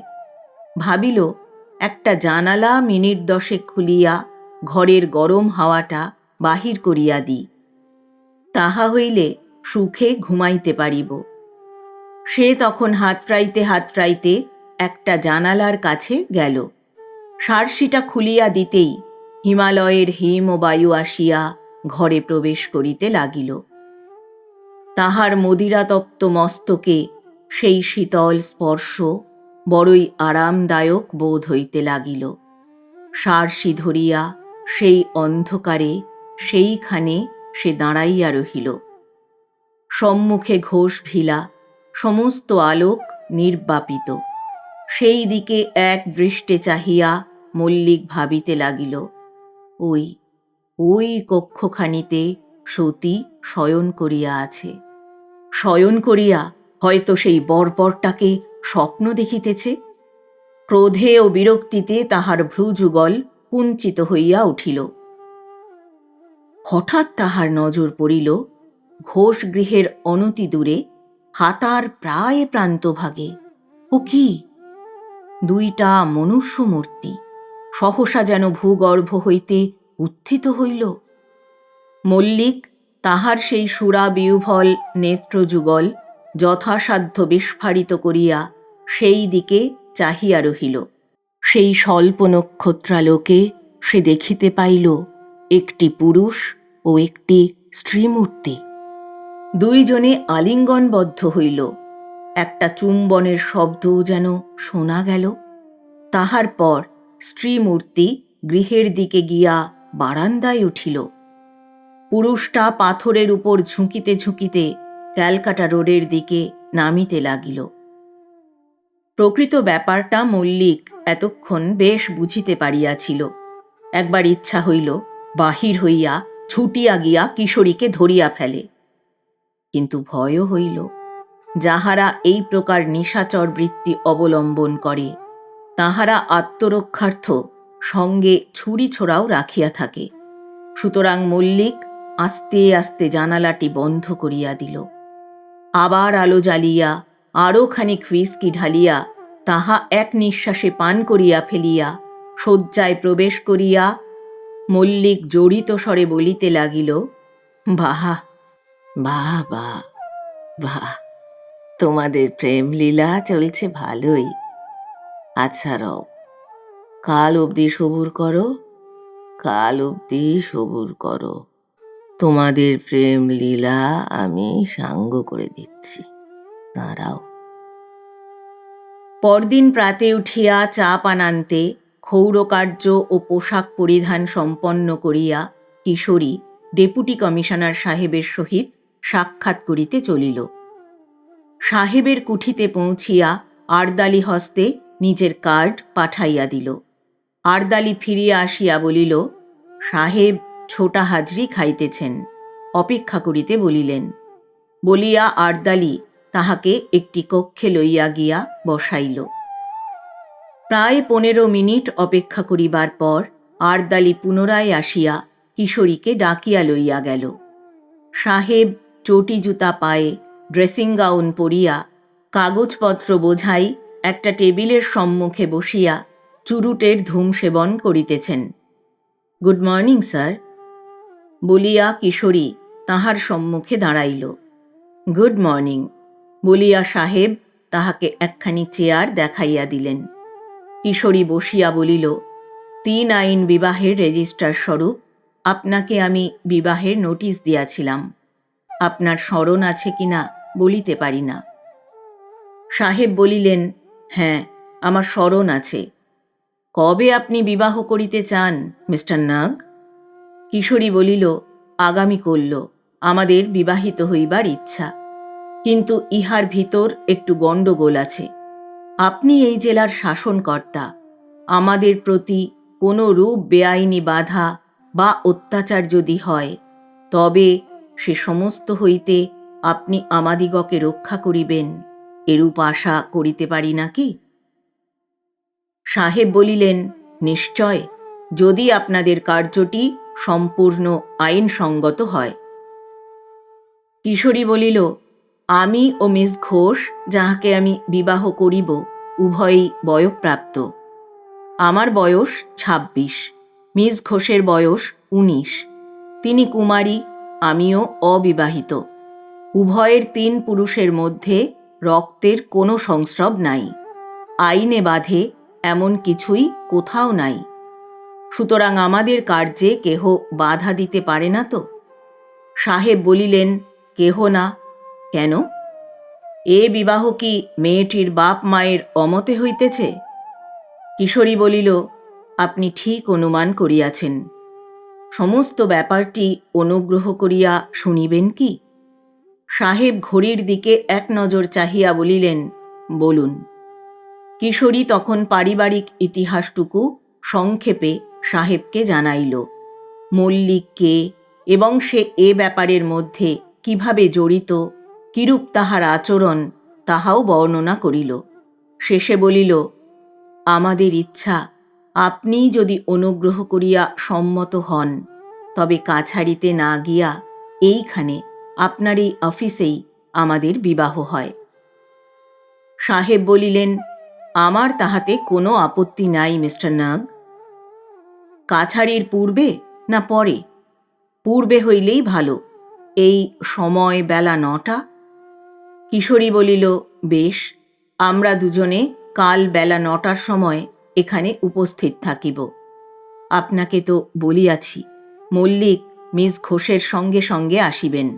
ভাবিল, একটা জানালা মিনিট 10 খুলিয়া ঘরের গরম হাওয়াটা বাহির করিয়া দিই, তাহা হইলে সুখে ঘুমাইতে পারিব। সে তখন হাতড়াইতে হাতড়াইতে একটা জানালার কাছে গেল। সার্সিটা খুলিয়া দিতেই হিমালয়ের হিম ও বায়ু আসিয়া ঘরে প্রবেশ করিতে লাগিল। তাহার মদিরাতপ্ত মস্তকে সেই শীতল স্পর্শ বড়ই আরামদায়ক বোধ হইতে লাগিল। সার্সি ধরিয়া সেই অন্ধকারে সেইখানে সে দাঁড়াইয়া রহিল। সম্মুখে ঘোষ ভিলা, সমস্ত আলোক নির্বাপিত। সেই দিকে এক দৃষ্টে চাহিয়া মল্লিক ভাবিতে লাগিল, ওই ওই কক্ষখানিতে সতী শয়ন করিয়া আছে। শয়ন করিয়া হয়তো সেই বর্বরটাকে স্বপ্ন দেখিতেছে। ক্রোধে ও বিরক্তিতে তাহার ভ্রুযুগল কুঞ্চিত হইয়া উঠিল। হঠাৎ তাহার নজর পড়িল ঘোষ গৃহের অনতি দূরে হাতার প্রায় প্রান্তভাগে। ও কি! দুইটা মনুষ্যমূর্তি সহসা যেন ভূগর্ভ হইতে উত্থিত হইল। মল্লিক তাহার সেই সুরাবিহ্বল নেত্রযুগল যথাসাধ্য বিস্ফারিত করিয়া সেই দিকে চাহিয়া রহিল। সেই স্বল্প নক্ষত্রালোকে সে দেখিতে পাইল একটি পুরুষ ও একটি স্ত্রীমূর্তি। দুইজনে আলিঙ্গনবদ্ধ হইল। একটা চুম্বনের শব্দও যেন শোনা গেল। তাহার পর স্ত্রীমূর্তি গৃহের দিকে গিয়া বারান্দায় উঠিল। পুরুষটা পাথরের উপর ঝুঁকিতে ঝুঁকিতে ক্যালকাটা রোডের দিকে নামিতে লাগিল। প্রকৃত ব্যাপারটা মল্লিক এতক্ষণ বেশ বুঝিতে পারিয়াছিল। একবার ইচ্ছা হইল বাহির হইয়া ছুটিয়া গিয়া কিশোরীকে ধরিয়া ফেলে, কিন্তু ভয়ও হইল। যাহারা এই প্রকার নিশাচর বৃত্তি অবলম্বন করে তাহারা আত্মরক্ষার্থ সঙ্গে ছুরি ছোড়াও রাখিয়া থাকে। সুতরাং মল্লিক আস্তে আস্তে জানালাটি বন্ধ করিয়া দিল। আবার আলো জ্বালিয়া আরও খানিক হুইস্কি ঢালিয়া তাহা এক নিঃশ্বাসে পান করিয়া ফেলিয়া শয্যায় প্রবেশ করিয়া মল্লিক জড়িত স্বরে বলিতে লাগিল, বাহ বাহ বাহ বাহ, তোমাদের প্রেমলীলা চলছে ভালোই। আচ্ছা রও, কাল অবধি সবুর করো, কাল অবধি সবুর করো। তোমাদের প্রেম লীলা আমি সাঙ্গ করে দিচ্ছি, দাঁড়াও। পরদিন প্রাতে উঠিয়া চা পান আনতে ক্ষৌরকার্য ও পোশাক পরিধান সম্পন্ন করিয়া কিশোরী ডেপুটি কমিশনার সাহেবের সহিত সাক্ষাৎ করিতে চলিল। সাহেবের কুঠিতে পৌঁছিয়া আরদালি হস্তে নিজের কার্ড পাঠাইয়া দিল। আরদালি ফিরিয়া আসিয়া বলিল, সাহেব ছোটা হাজরি খাইতেছেন, অপেক্ষা করিতে বলিলেন। বলিয়া আরদালি তাহাকে একটি কক্ষে লইয়া গিয়া বসাইল। প্রায় 15 মিনিট অপেক্ষা করিবার পর আরদালি পুনরায় আসিয়া কিশোরীকে ডাকিয়া লইয়া গেল। সাহেব চটি জুতা পায়ে ড্রেসিং গাউন পরিয়া কাগজপত্র বোঝাই একটা টেবিলের সম্মুখে বসিয়া চুরুটের ধূম সেবন করিতেছেন। গুড মর্নিং স্যার, বলিয়া কিশোরী তাহার সম্মুখে দাঁড়াইল। গুড মর্নিং, বলিয়া সাহেব তাহাকে একখানি চেয়ার দেখাইয়া দিলেন। কিশোরী বসিয়া বলিল, 3 আইন বিবাহের রেজিস্ট্রার স্বরূপ আপনাকে আমি বিবাহের নোটিশ দিয়াছিলাম। আপনার স্মরণ আছে কিনা বলিতে পারি না। সাহেব বলিলেন, হ্যাঁ, আমার স্মরণ আছে। কবে আপনি বিবাহ করিতে চান মিস্টার নাগ? কিশোরী বলিল, আগামী কল্য আমাদের বিবাহিত হইবার ইচ্ছা, কিন্তু ইহার ভিতর একটু গণ্ডগোল আছে। আপনি এই জেলার শাসনকর্তা। আমাদের প্রতি কোনো রূপ বেআইনি বাধা বা অত্যাচার যদি হয়, তবে সে সমস্ত হইতে আপনি আমাদিগকে রক্ষা করিবেন, এরূপ আশা করিতে পারি নাকি? সাহেব বলিলেন, নিশ্চয়, যদি আপনাদের কার্যটি সম্পূর্ণ আইনসঙ্গত হয়। কিশোরী বলিল, আমি ও মিস ঘোষ যাহাকে আমি বিবাহ করিব উভয়ই বয়ঃপ্রাপ্ত। আমার বয়স 26, মিস ঘোষের বয়স 19। তিনি কুমারী, আমিও অবিবাহিত। উভয়ের 3 পুরুষের মধ্যে রক্তের কোনো সংস্রব নাই। আইনে বাধে এমন কিছুই কোথাও নাই। সুতরাং আমাদের কার্যে কেহ বাধা দিতে পারে না তো? সাহেব বলিলেন, কেহ না। কেন? এ বিবাহ কি মেয়েটির বাপ মায়ের অমতে হইতেছে? কিশোরী বলিল, আপনি ঠিক অনুমান করিয়াছেন। সমস্ত ব্যাপারটি অনুগ্রহ করিয়া শুনিবেন কি? সাহেব ঘড়ির দিকে এক নজর চাহিয়া বলিলেন, বলুন। কিশোরী তখন পারিবারিক ইতিহাসটুকু সংক্ষেপে সাহেবকে জানাইল। মল্লিক কে এবং সে এ ব্যাপারের মধ্যে কিভাবে জড়িত, কিরূপ তাহার আচরণ, তাহাও বর্ণনা করিল। শেষে বলিল, আমাদের ইচ্ছা আপনি যদি অনুগ্রহ করিয়া সম্মত হন, তবে কাছারিতে না গিয়া এইখানে আপনার এই অফিসেই আমাদের বিবাহ হয়। সাহেব বলিলেন, আমার তাহাতে কোনো আপত্তি নাই মিস্টার নাগ। কাছারির পূর্বে না পরে? পূর্বে হইলেই ভালো। এই সময় বেলা 9টা। কিশোরী বলিল, বেশ, আমরা দুজনে কাল বেলা 9টার সময় এখানে উপস্থিত থাকিব। আপনাকে তো বলিয়াছি, মল্লিক মিস ঘোষের সঙ্গে সঙ্গে আসিবেন।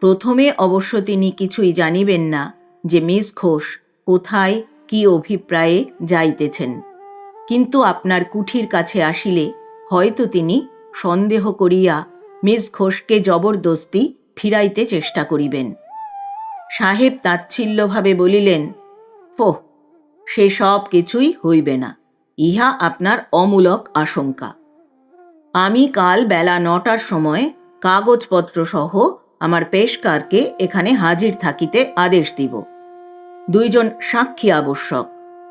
প্রথমে অবশ্য তিনি কিছুই জানিবেন না যে মিস ঘোষ কোথায় কি অভিপ্রায়ে যাইতেছেন, কিন্তু আপনার কুঠির কাছে আসিলে হয়তো তিনি সন্দেহ করিয়া মিস ঘোষকে জবরদস্তি ফিরাইতে চেষ্টা করিবেন। সাহেব তাচ্ছিল্যভাবে বলিলেন, ফোহ, সে সব কিছুই হইবে না। ইহা আপনার অমূলক আশঙ্কা। আমি কাল বেলা 9টার সময় কাগজপত্র সহ আমার পেশকারকে এখানে হাজির থাকিতে আদেশ দিব। 2 জন সাক্ষী আবশ্যক,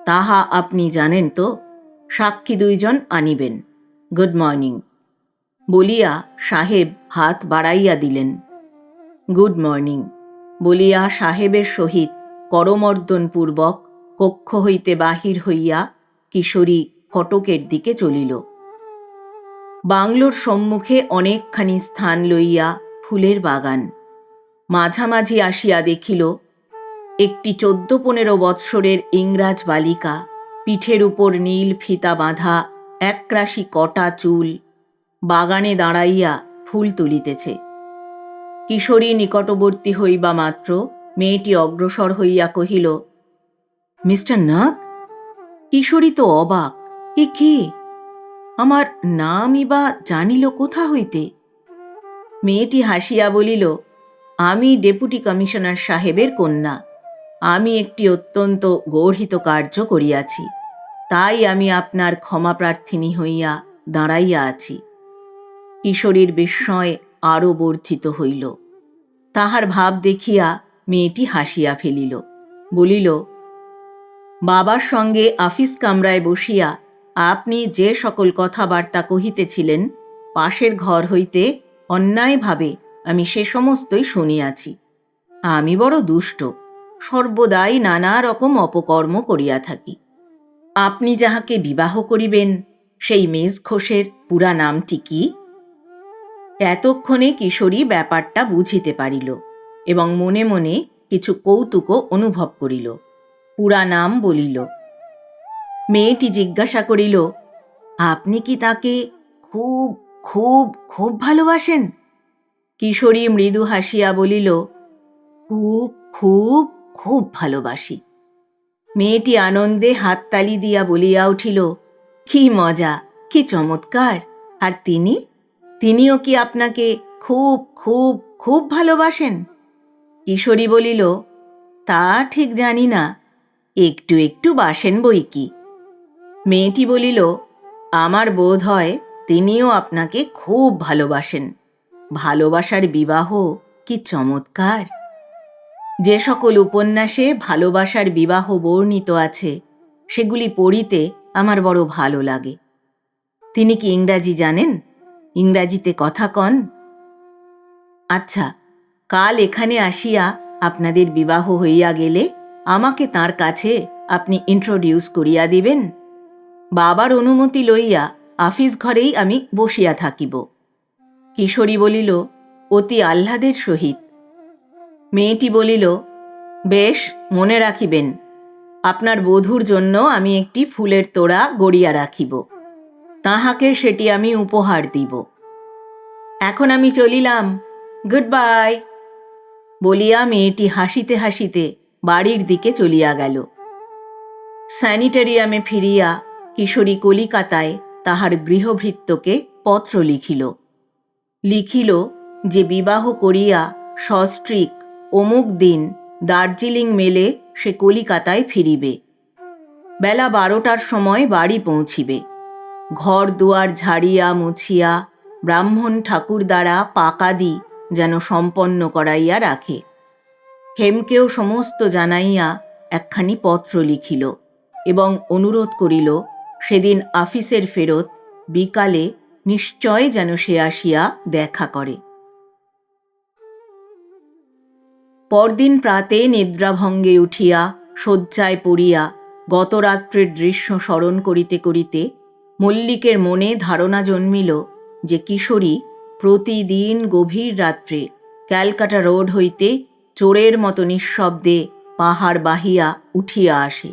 তাহা আপনি জানেন তো। সাক্ষী 2 জন আনিবেন। Good morning. বলিয়া সাহেব হাত বাড়াইয়া দিলেন। গুড মর্নিং বলিয়া সাহেবের সহিত করমর্দনপূর্বক কক্ষ হইতে বাহির হইয়া কিশোরী ফটকের দিকে চলিল। বাংলোর সম্মুখে অনেকখানি স্থান লইয়া ফুলের বাগান। মাঝামাঝি আসিয়া দেখিল একটি 14-15 বৎসরের ইংরাজ বালিকা, পিঠের উপর নীল ফিতা বাঁধা একরাশি কটা চুল, বাগানে দাঁড়াইয়া ফুল তুলিতেছে। কিশোরী নিকটবর্তী হইবা মাত্র মেয়েটি অগ্রসর হইয়া কহিল, মিস্টার নাগ? কিশোরী তো অবাক, এ কে? আমার নামই বা জানিল কোথা হইতে? মেয়েটি হাসিয়া বলিল, আমি ডেপুটি কমিশনার সাহেবের কন্যা। আমি একটি অত্যন্ত গর্হিত কার্য করিয়াছি, তাই আমি আপনার ক্ষমাপ্রার্থিনী হইয়া দাঁড়াইয়া আছি। কিশোরীর বিস্ময় আরও বর্ধিত হইল। তাহার ভাব দেখিয়া মেয়েটি হাসিয়া ফেলিল, বলিল, বাবার সঙ্গে আফিস কামরায় বসিয়া আপনি যে সকল কথাবার্তা কহিতেছিলেন, পাশের ঘর হইতে অন্যায়ভাবে আমি সে সমস্তই শুনিয়াছি। আমি বড় দুষ্ট, সর্বদাই নানা রকম অপকর্ম করিয়া থাকি। আপনি যাহাকে বিবাহ করিবেন সেই মিস ঘোষের পুরা নামটি কি? এতক্ষণে কিশোরী ব্যাপারটা বুঝিতে পারিল এবং মনে মনে কিছু কৌতুকও অনুভব করিল। পুরা নাম বলিল। মেয়েটি জিজ্ঞাসা করিল, আপনি কি তাকে খুব খুব খুব ভালোবাসেন? কিশোরী মৃদু হাসিয়া বলিল, খুব খুব খুব ভালোবাসি। মেয়েটি আনন্দে হাততালি দিয়া বলিয়া উঠিল, কি মজা, কি চমৎকার! আর তিনিও কি আপনাকে খুব খুব খুব ভালোবাসেন? কিশোরী বলিল, তা ঠিক জানি না, একটু একটু বাসেন বই কি। মেয়েটি বলিল, আমার বোধ হয় তিনিও আপনাকে খুব ভালোবাসেন। ভালোবাসার বিবাহ কি চমৎকার! যে সকল উপন্যাসে ভালোবাসার বিবাহ বর্ণিত আছে সেগুলি পড়িতে আমার বড় ভালো লাগে। তিনি কি ইংরাজি জানেন? ইংরাজিতে কথা কন? আচ্ছা, কাল এখানে আসিয়া আপনাদের বিবাহ হইয়া গেলে আমাকে তার কাছে আপনি ইন্ট্রোডিউস করিয়া দিবেন। বাবার অনুমতি লইয়া আফিস ঘরেই আমি বসিয়া থাকিব। কিশোরী বলিল, অতি আহ্লাদের সহিত। মেয়েটি বলিল, বেশ, মনে রাখিবেন, আপনার বধূর জন্য আমি একটি ফুলের তোড়া গড়িয়া রাখিব। তাহাকে সেটি আমি উপহার দিব। এখন আমি চলিলাম, গুড বাই বলিয়া মেয়েটি হাসিতে হাসিতে বাড়ির দিকে চলিয়া গেল। স্যানিটারিয়ামে ফিরিয়া কিশোরী কলিকাতায় তাহার গৃহভৃত্যকে পত্র লিখিল যে বিবাহ করিয়া সস্ত্রীক অমুক দিন দার্জিলিং মেলে সে কলিকাতায় ফিরিবে। বেলা 12টার সময় বাড়ি পৌঁছিবে। ঘর দুয়ার ঝাড়িয়া মুছিয়া ব্রাহ্মণ ঠাকুর দ্বারা পাকাদি যেন সম্পন্ন করাইয়া রাখে। হেমকেও সমস্ত জানাইয়া একখানি পত্র লিখিল। এবং অনুরোধ করিল সেদিন আফিসের ফেরত বিকালে নিশ্চয় যেন সে আসিয়া দেখা করে। পরদিন প্রাতে নিদ্রাভঙ্গে উঠিয়া শয্যায় পড়িয়া গতরাত্রের দৃশ্য স্মরণ করিতে করিতে মল্লিকের মনে ধারণা জন্মিল যে কিশোরী প্রতিদিন গভীর রাত্রে ক্যালকাটা রোড হইতে চোরের মতো নিঃশব্দে পাহাড় বাহিয়া উঠিয়া আসে।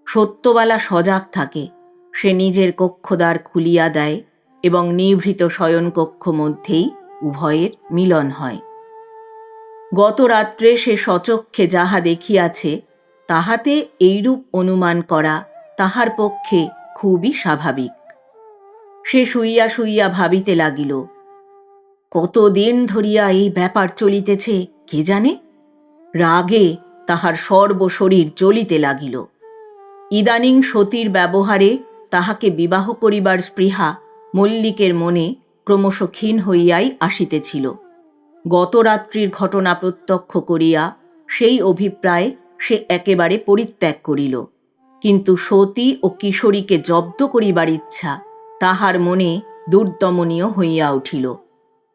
সত্যবালা সজাগ থাকে, সে নিজের কক্ষদ্বার খুলিয়া দেয় এবং নিভৃত শয়নকক্ষ মধ্যেই উভয়ের মিলন হয়। গত রাত্রে সে স্বচক্ষে যাহা দেখিয়াছে তাহাতে এইরূপ অনুমান করা তাহার পক্ষে খুবই স্বাভাবিক। সে শুইয়া শুইয়া ভাবিতে লাগিল, কতদিন ধরিয়া এই ব্যাপার চলিতেছে কে জানে। রাগে তাহার সর্বশরীর জ্বলিতে লাগিল। ইদানিং সতীর ব্যবহারে তাহাকে বিবাহ করিবার স্পৃহা মল্লিকের মনে ক্রমশ ক্ষীণ হইয়াই আসিতেছিল। গত রাত্রির ঘটনা প্রত্যক্ষ করিয়া সেই অভিপ্রায় সে একেবারে পরিত্যাগ করিল, কিন্তু সতী ও কিশোরীকে জব্দ করিবার ইচ্ছা তাহার মনে দুর্দমনীয় হইয়া উঠিল।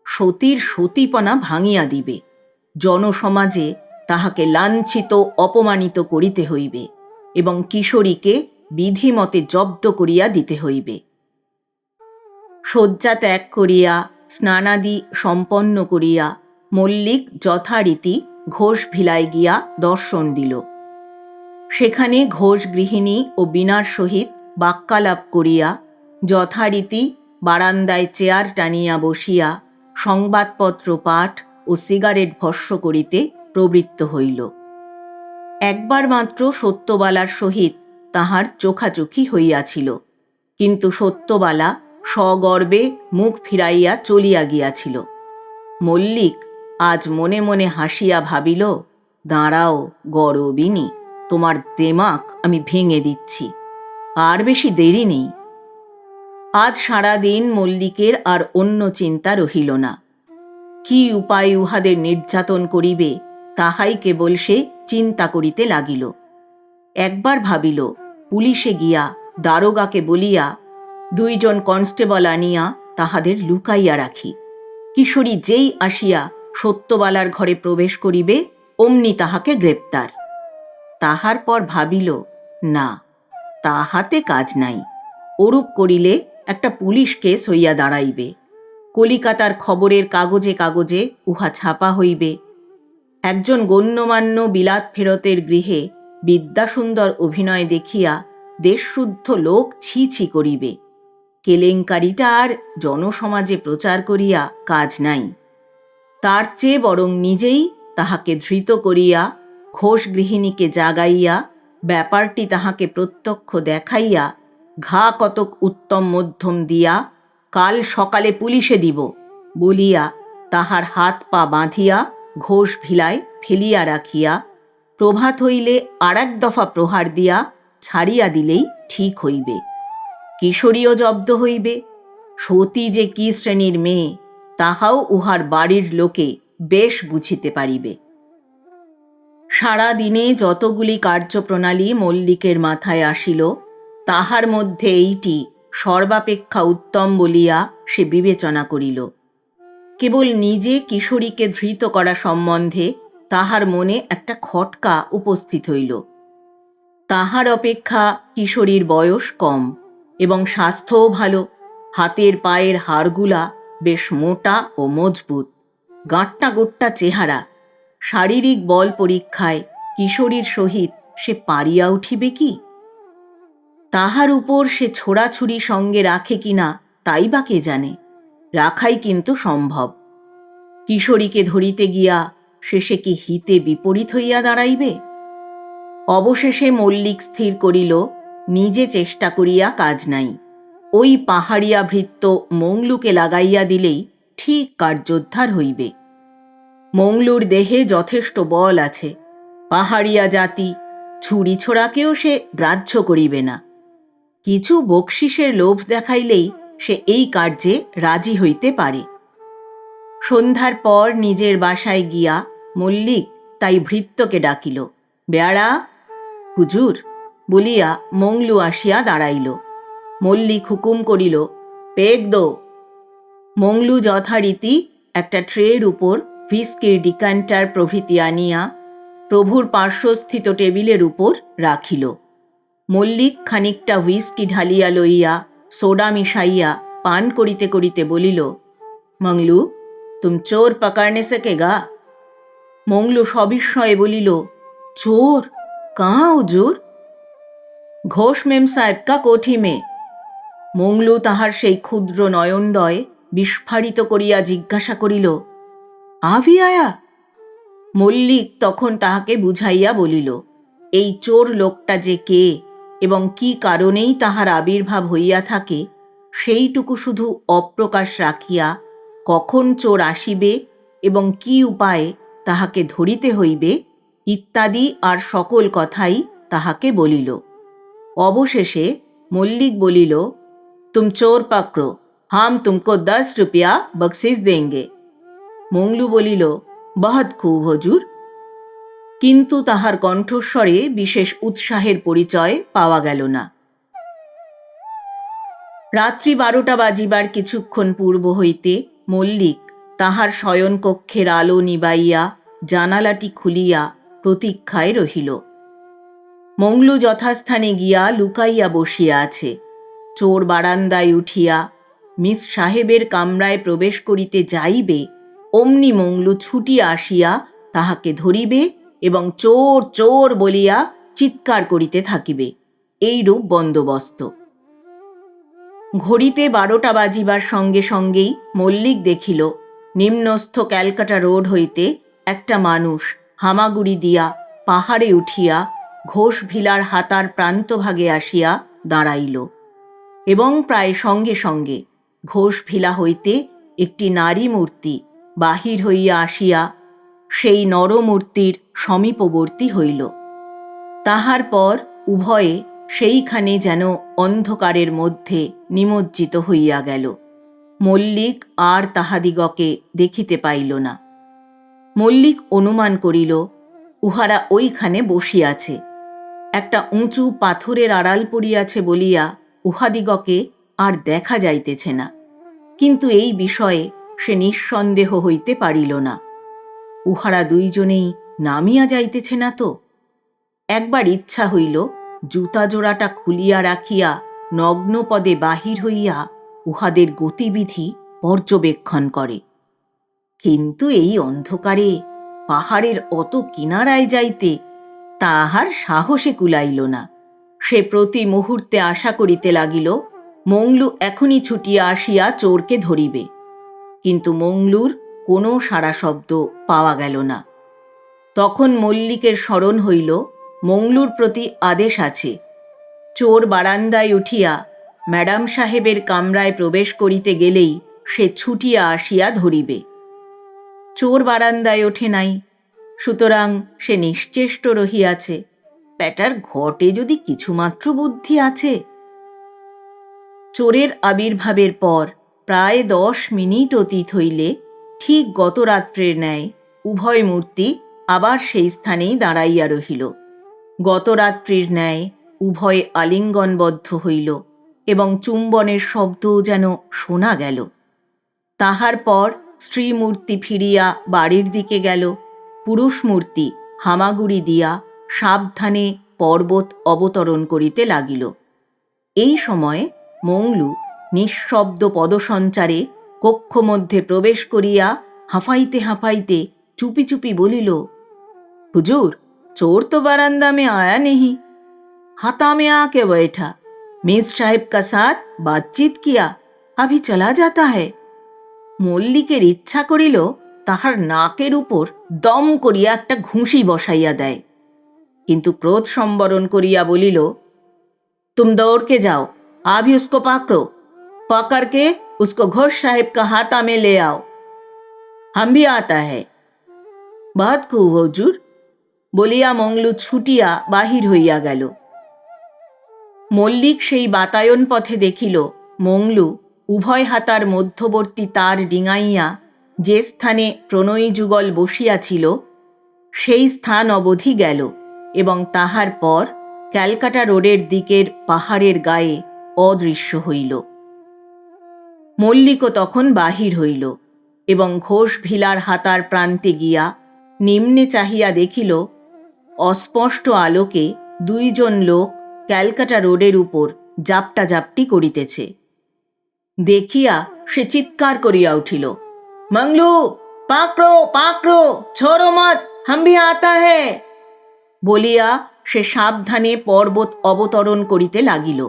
সতীর সতীপনা ভাঙিয়া দিবে, জনসমাজে তাহাকে লাঞ্ছিত অপমানিত করিতে হইবে এবং কিশোরীকে বিধিমতে জব্দ করিয়া দিতে হইবে। শয্যা ত্যাগ করিয়া স্নানাদি সম্পন্ন করিয়া মল্লিক যথারীতি ঘোষ ভিলায় গিয়া দর্শন দিল। সেখানে ঘোষ গৃহিণী ও বীণার সহিত বাক্যালাপ করিয়া যথারীতি বারান্দায় চেয়ার টানিয়া বসিয়া সংবাদপত্র পাঠ ও সিগারেট ভস্য করিতে প্রবৃত্ত হইল। একবার মাত্র সত্যবালার সহিত তাহার চোখাচোখি হইয়াছিল, কিন্তু সত্যবালা সগর্বে মুখ ফিরাইয়া চলিয়া গিয়াছিল। মল্লিক আজ মনে মনে হাসিয়া ভাবিল, দাঁড়াও গরবিনী, তোমার দেমাক আমি ভেঙে দিচ্ছি, আর বেশি দেরি নেই। আজ সারাদিন মল্লিকের আর অন্য চিন্তা রহিল না। কি উপায় উহাদের নির্যাতন করিবে তাহাই কেবল সে চিন্তা করিতে লাগিল। একবার ভাবিল পুলিশে গিয়া দারোগাকে বলিয়া 2 জন কনস্টেবল আনিয়া তাহাদের লুকাইয়া রাখি। কিশোরী যেই আসিয়া সত্যবালার ঘরে প্রবেশ করিবে অমনি তাহাকে গ্রেপ্তার। তাহার পর ভাবিল, না, তাহাতে কাজ নাই। ওরূপ করিলে একটা পুলিশ কেস হইয়া দাঁড়াইবে, কলিকাতার খবরের কাগজে কাগজে উহা ছাপা হইবে। একজন গণ্যমান্য বিলাত ফেরতের গৃহে বিদ্যাসুন্দর অভিনয় দেখিয়া দেশশুদ্ধ লোক ছি ছি করিবে। কেলেঙ্কারিটা আর জনসমাজে প্রচার করিয়া কাজ নাই। তার চেয়ে বরং নিজেই তাহাকে ধৃত করিয়া ঘোষ গৃহিণীকে জাগাইয়া ব্যাপারটি তাহাকে প্রত্যক্ষ দেখাইয়া ঘা কতক উত্তম মধ্যম দিয়া কাল সকালে পুলিশে দিব বলিয়া তাহার হাত পা বাঁধিয়া ঘোষ ভিলায় ফেলিয়া রাখিয়া প্রভাত হইলে আর 1 দফা প্রহার দিয়া ছাড়িয়া দিলেই ঠিক হইবে। কিশোরীও জব্দ হইবে। সতী যে কি শ্রেণীর মেয়ে তাহাও উহার বাড়ির লোকে বেশ বুঝিতে পারিবে। সারা দিনে যতগুলি কার্যপ্রণালী মল্লিকের মাথায় আসিল তাহার মধ্যে এইটি সর্বাপেক্ষা উত্তম বলিয়া সে বিবেচনা করিল। কেবল নিজে কিশোরীকে ধৃত করা সম্বন্ধে তাহার মনে একটা খটকা উপস্থিত হইল। তাহার অপেক্ষা কিশোরীর বয়স কম এবং স্বাস্থ্যও ভালো। হাতের পায়ের হাড়গুলা বেশ মোটা ও মজবুত, গাঁট্টা গোট্টা চেহারা। শারীরিক বল পরীক্ষায় কিশোরীর সহিত সে পারিয়া উঠিবে কি? তাহার উপর সে ছোড়াছুরি সঙ্গে রাখে কিনা তাই বা কে জানে, রাখাই কিন্তু সম্ভব। কিশোরীকে ধরিতে গিয়া শেষে কি হিতে বিপরীত হইয়া দাঁড়াইবে? অবশেষে মল্লিক স্থির করিল নিজে চেষ্টা করিয়া কাজ নাই, ওই পাহাড়িয়া ভৃত্য মংলুকে লাগাইয়া দিলেই ঠিক কার্যোদ্ধার হইবে। মংলুর দেহে যথেষ্ট বল আছে, পাহাড়িয়া জাতি, ছুরি ছোড়াকেও সে গ্রাহ্য করিবে না। কিছু বকশিসের লোভ দেখাইলেই সে এই কার্যে রাজি হইতে পারে। সন্ধ্যার পর নিজের বাসায় গিয়া মল্লিক তাই ভৃত্যকে ডাকিল। বেয়ারা, হুজুর, বলিয়া মংলু আসিয়া দাঁড়াইল। মল্লিক হুকুম করিল, পেগ দো। মংলু যথারীতি একটা ট্রের উপর হুইস্কির ডিকান্টার প্রভৃতি আনিয়া প্রভুর পার্শ্বস্থিত টেবিলের উপর রাখিল। মল্লিক খানিকটা হুইস্কি ঢালিয়া লইয়া সোডা মিশাইয়া পান করিতে করিতে বলিল, মংলু, তুম চোর পকড়নে সকেগা? মংলু সবিস্ময়ে বলিল, চোর? কাহা হুজুর? ঘোষ মেম সাহেব কা কোঠি মে। মংলু তাহার সেই ক্ষুদ্র নয়নদ্বয় বিস্ফারিত করিয়া জিজ্ঞাসা করিল, আভি আয়া? মল্লিক তখন তাহাকে বুঝাইয়া বলিল, এই চোর লোকটা যে কে এবং কি কারণেই তাহার আবির্ভাব হইয়া থাকে সেইটুকু শুধু অপ্রকাশ রাখিয়া কখন চোর আসিবে এবং কি উপায়ে তাহাকে ধরিতে হইবে ইত্যাদি আর সকল কথাই তাহাকে বলিল। অবশেষে মল্লিক বলিল, তুম চোর পাকড়ো, হাম তুমকো 10 রুপিয়া বকশিস দেঙ্গে। মংলু বলিল, বহুত খুব হুজুর। কিন্তু তাহার কণ্ঠস্বরে বিশেষ উৎসাহের পরিচয় পাওয়া গেল না। রাত্রি 12টা বাজিবার কিছুক্ষণ পূর্ব হইতে মল্লিক তাহার শয়নকক্ষের আলো নিবাইয়া জানালাটি খুলিয়া প্রতীক্ষায় রহিল। মংলু যথাস্থানে গিয়া লুকাইয়া বসিয়া আছে। চোর বারান্দায় উঠিয়া মিস সাহেবের কামরায় প্রবেশ করিতে যাইবে, অমনি মংলু ছুটিয়া আসিয়া তাহাকে ধরিবে এবং চোর চোর বলিয়া চিৎকার করিতে থাকিবে। এইরূপ বন্দোবস্ত। ঘড়িতে 12টা বাজিবার সঙ্গে সঙ্গেই মল্লিক দেখিল নিম্নস্থ ক্যালকাটা রোড হইতে একটা মানুষ হামাগুড়ি দিয়া পাহাড়ে উঠিয়া ঘোষ ভিলার হাতার প্রান্তভাগে আসিয়া দাঁড়াইল এবং প্রায় সঙ্গে সঙ্গে ঘোষ ভিলা হইতে একটি নারী মূর্তি বাহির হইয়া আসিয়া সেই নরমূর্তির সমীপবর্তী হইল। তাহার পর উভয়ে সেইখানে যেন অন্ধকারের মধ্যে নিমজ্জিত হইয়া গেল। মল্লিক আর তাহাদিগকে দেখিতে পাইল না। মল্লিক অনুমান করিল উহারা ওইখানে বসিয়াছে। একটা উঁচু পাথরের আড়াল পড়িয়াছে বলিয়া উহাদিগকে আর দেখা যাইতেছে না। কিন্তু এই বিষয়ে সে নিঃসন্দেহ হইতে পারিল না। উহারা দুইজনেই নামিয়া যাইতেছে না তো? একবার ইচ্ছা হইল জুতা জোড়াটা খুলিয়া রাখিয়া নগ্নপদে বাহির হইয়া উহাদের গতিবিধি পর্যবেক্ষণ করে। কিন্তু এই অন্ধকারে পাহাড়ের অত কিনারায় যাইতে তাহার সাহসে কুলাইল না। সে প্রতি মুহূর্তে আশা করিতে লাগিল মংলু এখনই ছুটিয়া আসিয়া চোরকে ধরিবে। কিন্তু মংলুর কোনো সাড়া শব্দ পাওয়া গেল না। তখন মল্লিকের স্মরণ হইল মংলুর প্রতি আদেশ আছে। চোর বারান্দায় উঠিয়া ম্যাডাম সাহেবের কামরায় প্রবেশ করিতে গেলেই সে ছুটিয়া আসিয়া ধরিবে। চোর বারান্দায় ওঠে নাই, সুতরাং সে নিশ্চেষ্ট রহিয়াছে। ব্যাটার ঘটে যদি কিছুমাত্র বুদ্ধি আছে। চোরের আবির্ভাবের পর প্রায় 10 মিনিট অতীত হইলে ঠিক গত রাত্রের ন্যায় উভয় মূর্তি আবার সেই স্থানেই দাঁড়াইয়া রহিল। গত রাত্রির ন্যায় উভয়ে আলিঙ্গনবদ্ধ হইল এবং চুম্বনের শব্দও যেন শোনা গেল। তাহার পর স্ত্রী মূর্তি ফিরিয়া বাড়ির দিকে গেল। পুরুষ মূর্তি হামাগুড়ি দিয়া সাবধানে পর্বত অবতরণ করিতে লাগিল। এই সময় মংলু নিঃশব্দ পদসঞ্চারে কক্ষ মধ্যে প্রবেশ করিয়া হাঁফাইতে হাঁফাইতে চুপি চুপি বলিল, হুজুর, चोर तो बरामदा में आया नहीं, हाथा में आके बैठा, मिस साहेब का साथ बातचीत किया, अभी चला जाता है। মল্লিকের ইচ্ছা করিল তাহার নাকের উপর দম করিয়া একটা ঘুষি বসাইয়া দেয়, কিন্তু ক্রোধ সম্বরণ করিয়া বলিল, तुम दौड़ के जाओ, अभी उसको पकड़ो, पकड़ के उसको घोष साहेब का हाथा में ले आओ, हम भी आता है। बहुत खूब हुजूर বলিয়া মংলু ছুটিয়া বাহির হইয়া গেল। মল্লিক সেই বাতায়ন পথে দেখিল মংলু উভয় হাতার মধ্যবর্তী তার ডিঙাইয়া যে স্থানে প্রণয়ী যুগল বসিয়াছিল সেই স্থান অবধি গেল এবং তাহার পর ক্যালকাটা রোডের দিকের পাহাড়ের গায়ে অদৃশ্য হইল। মল্লিকও তখন বাহির হইল এবং ঘোষ ভিলার হাতার প্রান্তে গিয়া নিম্নে চাহিয়া দেখিল অস্পষ্ট আলোকে দুইজন লোক ক্যালকাটা রোডের উপর জাপটাজাপটি করিতেছে। দেখিয়া সে চিৎকার করিয়া উঠিল, মংলু, পাকড়ো পাকড়ো, ছোড়ো মত, হাম ভি আতা হ্যায়। বলিয়া সে সাবধানে পর্বত অবতরণ করিতে লাগিল।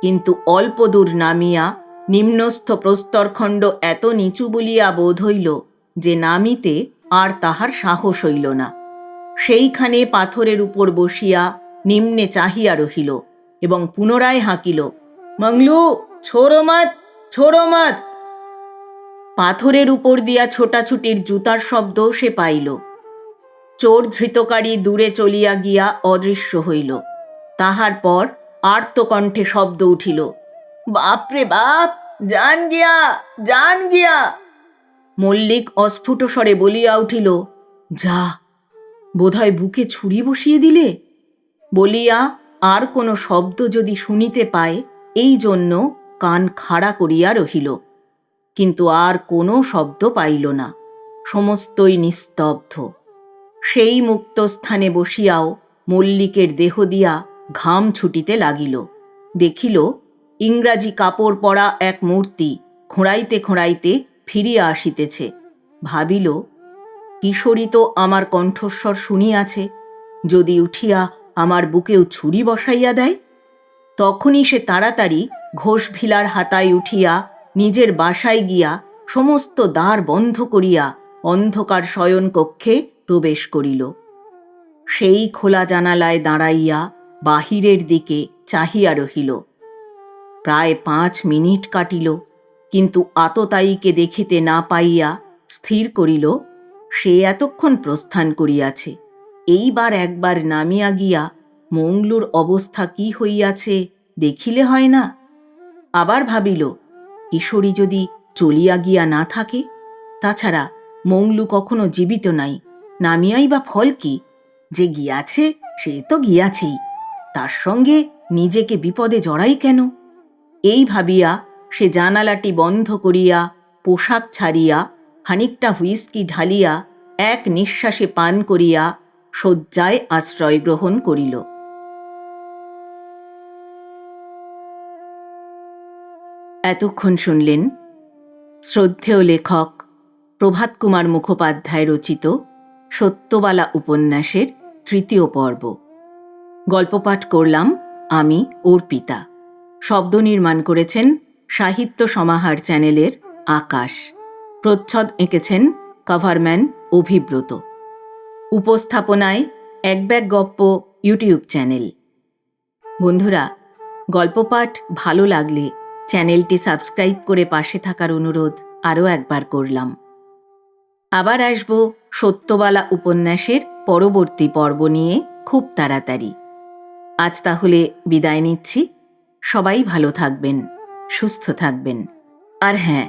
কিন্তু অল্প দূর নামিয়া নিম্নস্থ প্রস্তরখণ্ড এত নিচু বলিয়া বোধ হইল যে নামিতে আর তাহার সাহস হইল না। সেইখানে পাথরের উপর বসিয়া নিম্নে চাহিয়া রহিল এবং পুনরায় হাঁকিল, মংলু, ছোড়ো মত, ছোড়ো মত। পাথরের উপর দিয়া ছোটাছুটির জুতার শব্দ সে পাইল। চোর ধৃতকারী দূরে চলিয়া গিয়া অদৃশ্য হইল। তাহার পর আর্তকণ্ঠে শব্দ উঠিল, বাপরে বাপ, জান গিয়া, জান গিয়া। মল্লিক অস্ফুট স্বরে বলিয়া উঠিল, যা, বোধহয় বুকে ছুরি বসিয়ে দিলে। বলিয়া আর কোনো শব্দ যদি শুনিতে পায় এই জন্য কান খাড়া করিয়া রহিল। কিন্তু আর কোনো শব্দ পাইল না, সমস্তই নিস্তব্ধ। সেই মুক্ত স্থানে বসিয়াও মল্লিকের দেহ দিয়া ঘাম ছুটিতে লাগিল। দেখিল ইংরাজি কাপড় পরা এক মূর্তি খোঁড়াইতে খোঁড়াইতে ফিরিয়া আসিতেছে। ভাবিল, কিশোরী তো আমার কণ্ঠস্বর শুনিয়াছে, যদি উঠিয়া আমার বুকেও ছুরি বসাইয়া দেয়। তখনই সে তাড়াতাড়ি ঘোষভিলার হাতায় উঠিয়া নিজের বাসায় গিয়া সমস্ত দ্বার বন্ধ করিয়া অন্ধকার শয়ন কক্ষে প্রবেশ করিল। সেই খোলা জানালায় দাঁড়াইয়া বাহিরের দিকে চাহিয়া রহিল। প্রায় 5 মিনিট কাটিল, কিন্তু আততায়ীকে দেখিতে না পাইয়া স্থির করিল সে এতক্ষণ প্রস্থান করিয়াছে। এইবার একবার নামিয়া গিয়া মংলুর অবস্থা কি হইয়াছে দেখিলে হয় না। আবার ভাবিল, কিশোরী যদি চলিয়া গিয়া না থাকে, তাছাড়া মংলু কখনো জীবিত নাই, নামিয়াই বা ফল কি? যে গিয়াছে সে তো গিয়াছেই, তার সঙ্গে নিজেকে বিপদে জড়াই কেন? এই ভাবিয়া সে জানালাটি বন্ধ করিয়া পোশাক ছাড়িয়া খানিকটা হুইস্কি ঢালিয়া এক নিঃশ্বাসে পান করিয়া শয্যায় আশ্রয় গ্রহণ করিল। এতক্ষণ শুনলেন শ্রদ্ধেয় লেখক প্রভাত কুমার মুখোপাধ্যায় রচিত সত্যবালা উপন্যাসের 3য় পর্ব। গল্পপাঠ করলাম আমি, অর্পিতা। শব্দ নির্মাণ করেছেন সাহিত্য সমাহার চ্যানেলের আকাশ। প্রচ্ছদ এঁকেছেন কভারম্যান অভিব্রত। উপস্থাপনায় এক ব্যাগ গপ্প ইউটিউব চ্যানেল। বন্ধুরা, গল্পপাঠ ভালো লাগলে চ্যানেলটি সাবস্ক্রাইব করে পাশে থাকার অনুরোধ আরও একবার করলাম। আবার আসব সত্যবালা উপন্যাসের পরবর্তী পর্ব নিয়ে খুব তাড়াতাড়ি। আজ তাহলে বিদায় নিচ্ছি। সবাই ভালো থাকবেন, সুস্থ থাকবেন। আর হ্যাঁ,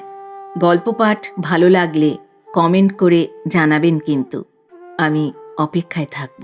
গল্পপাঠ ভালো লাগলে কমেন্ট করে জানাবেন কিন্তু। আমি অপেক্ষায় থাকব।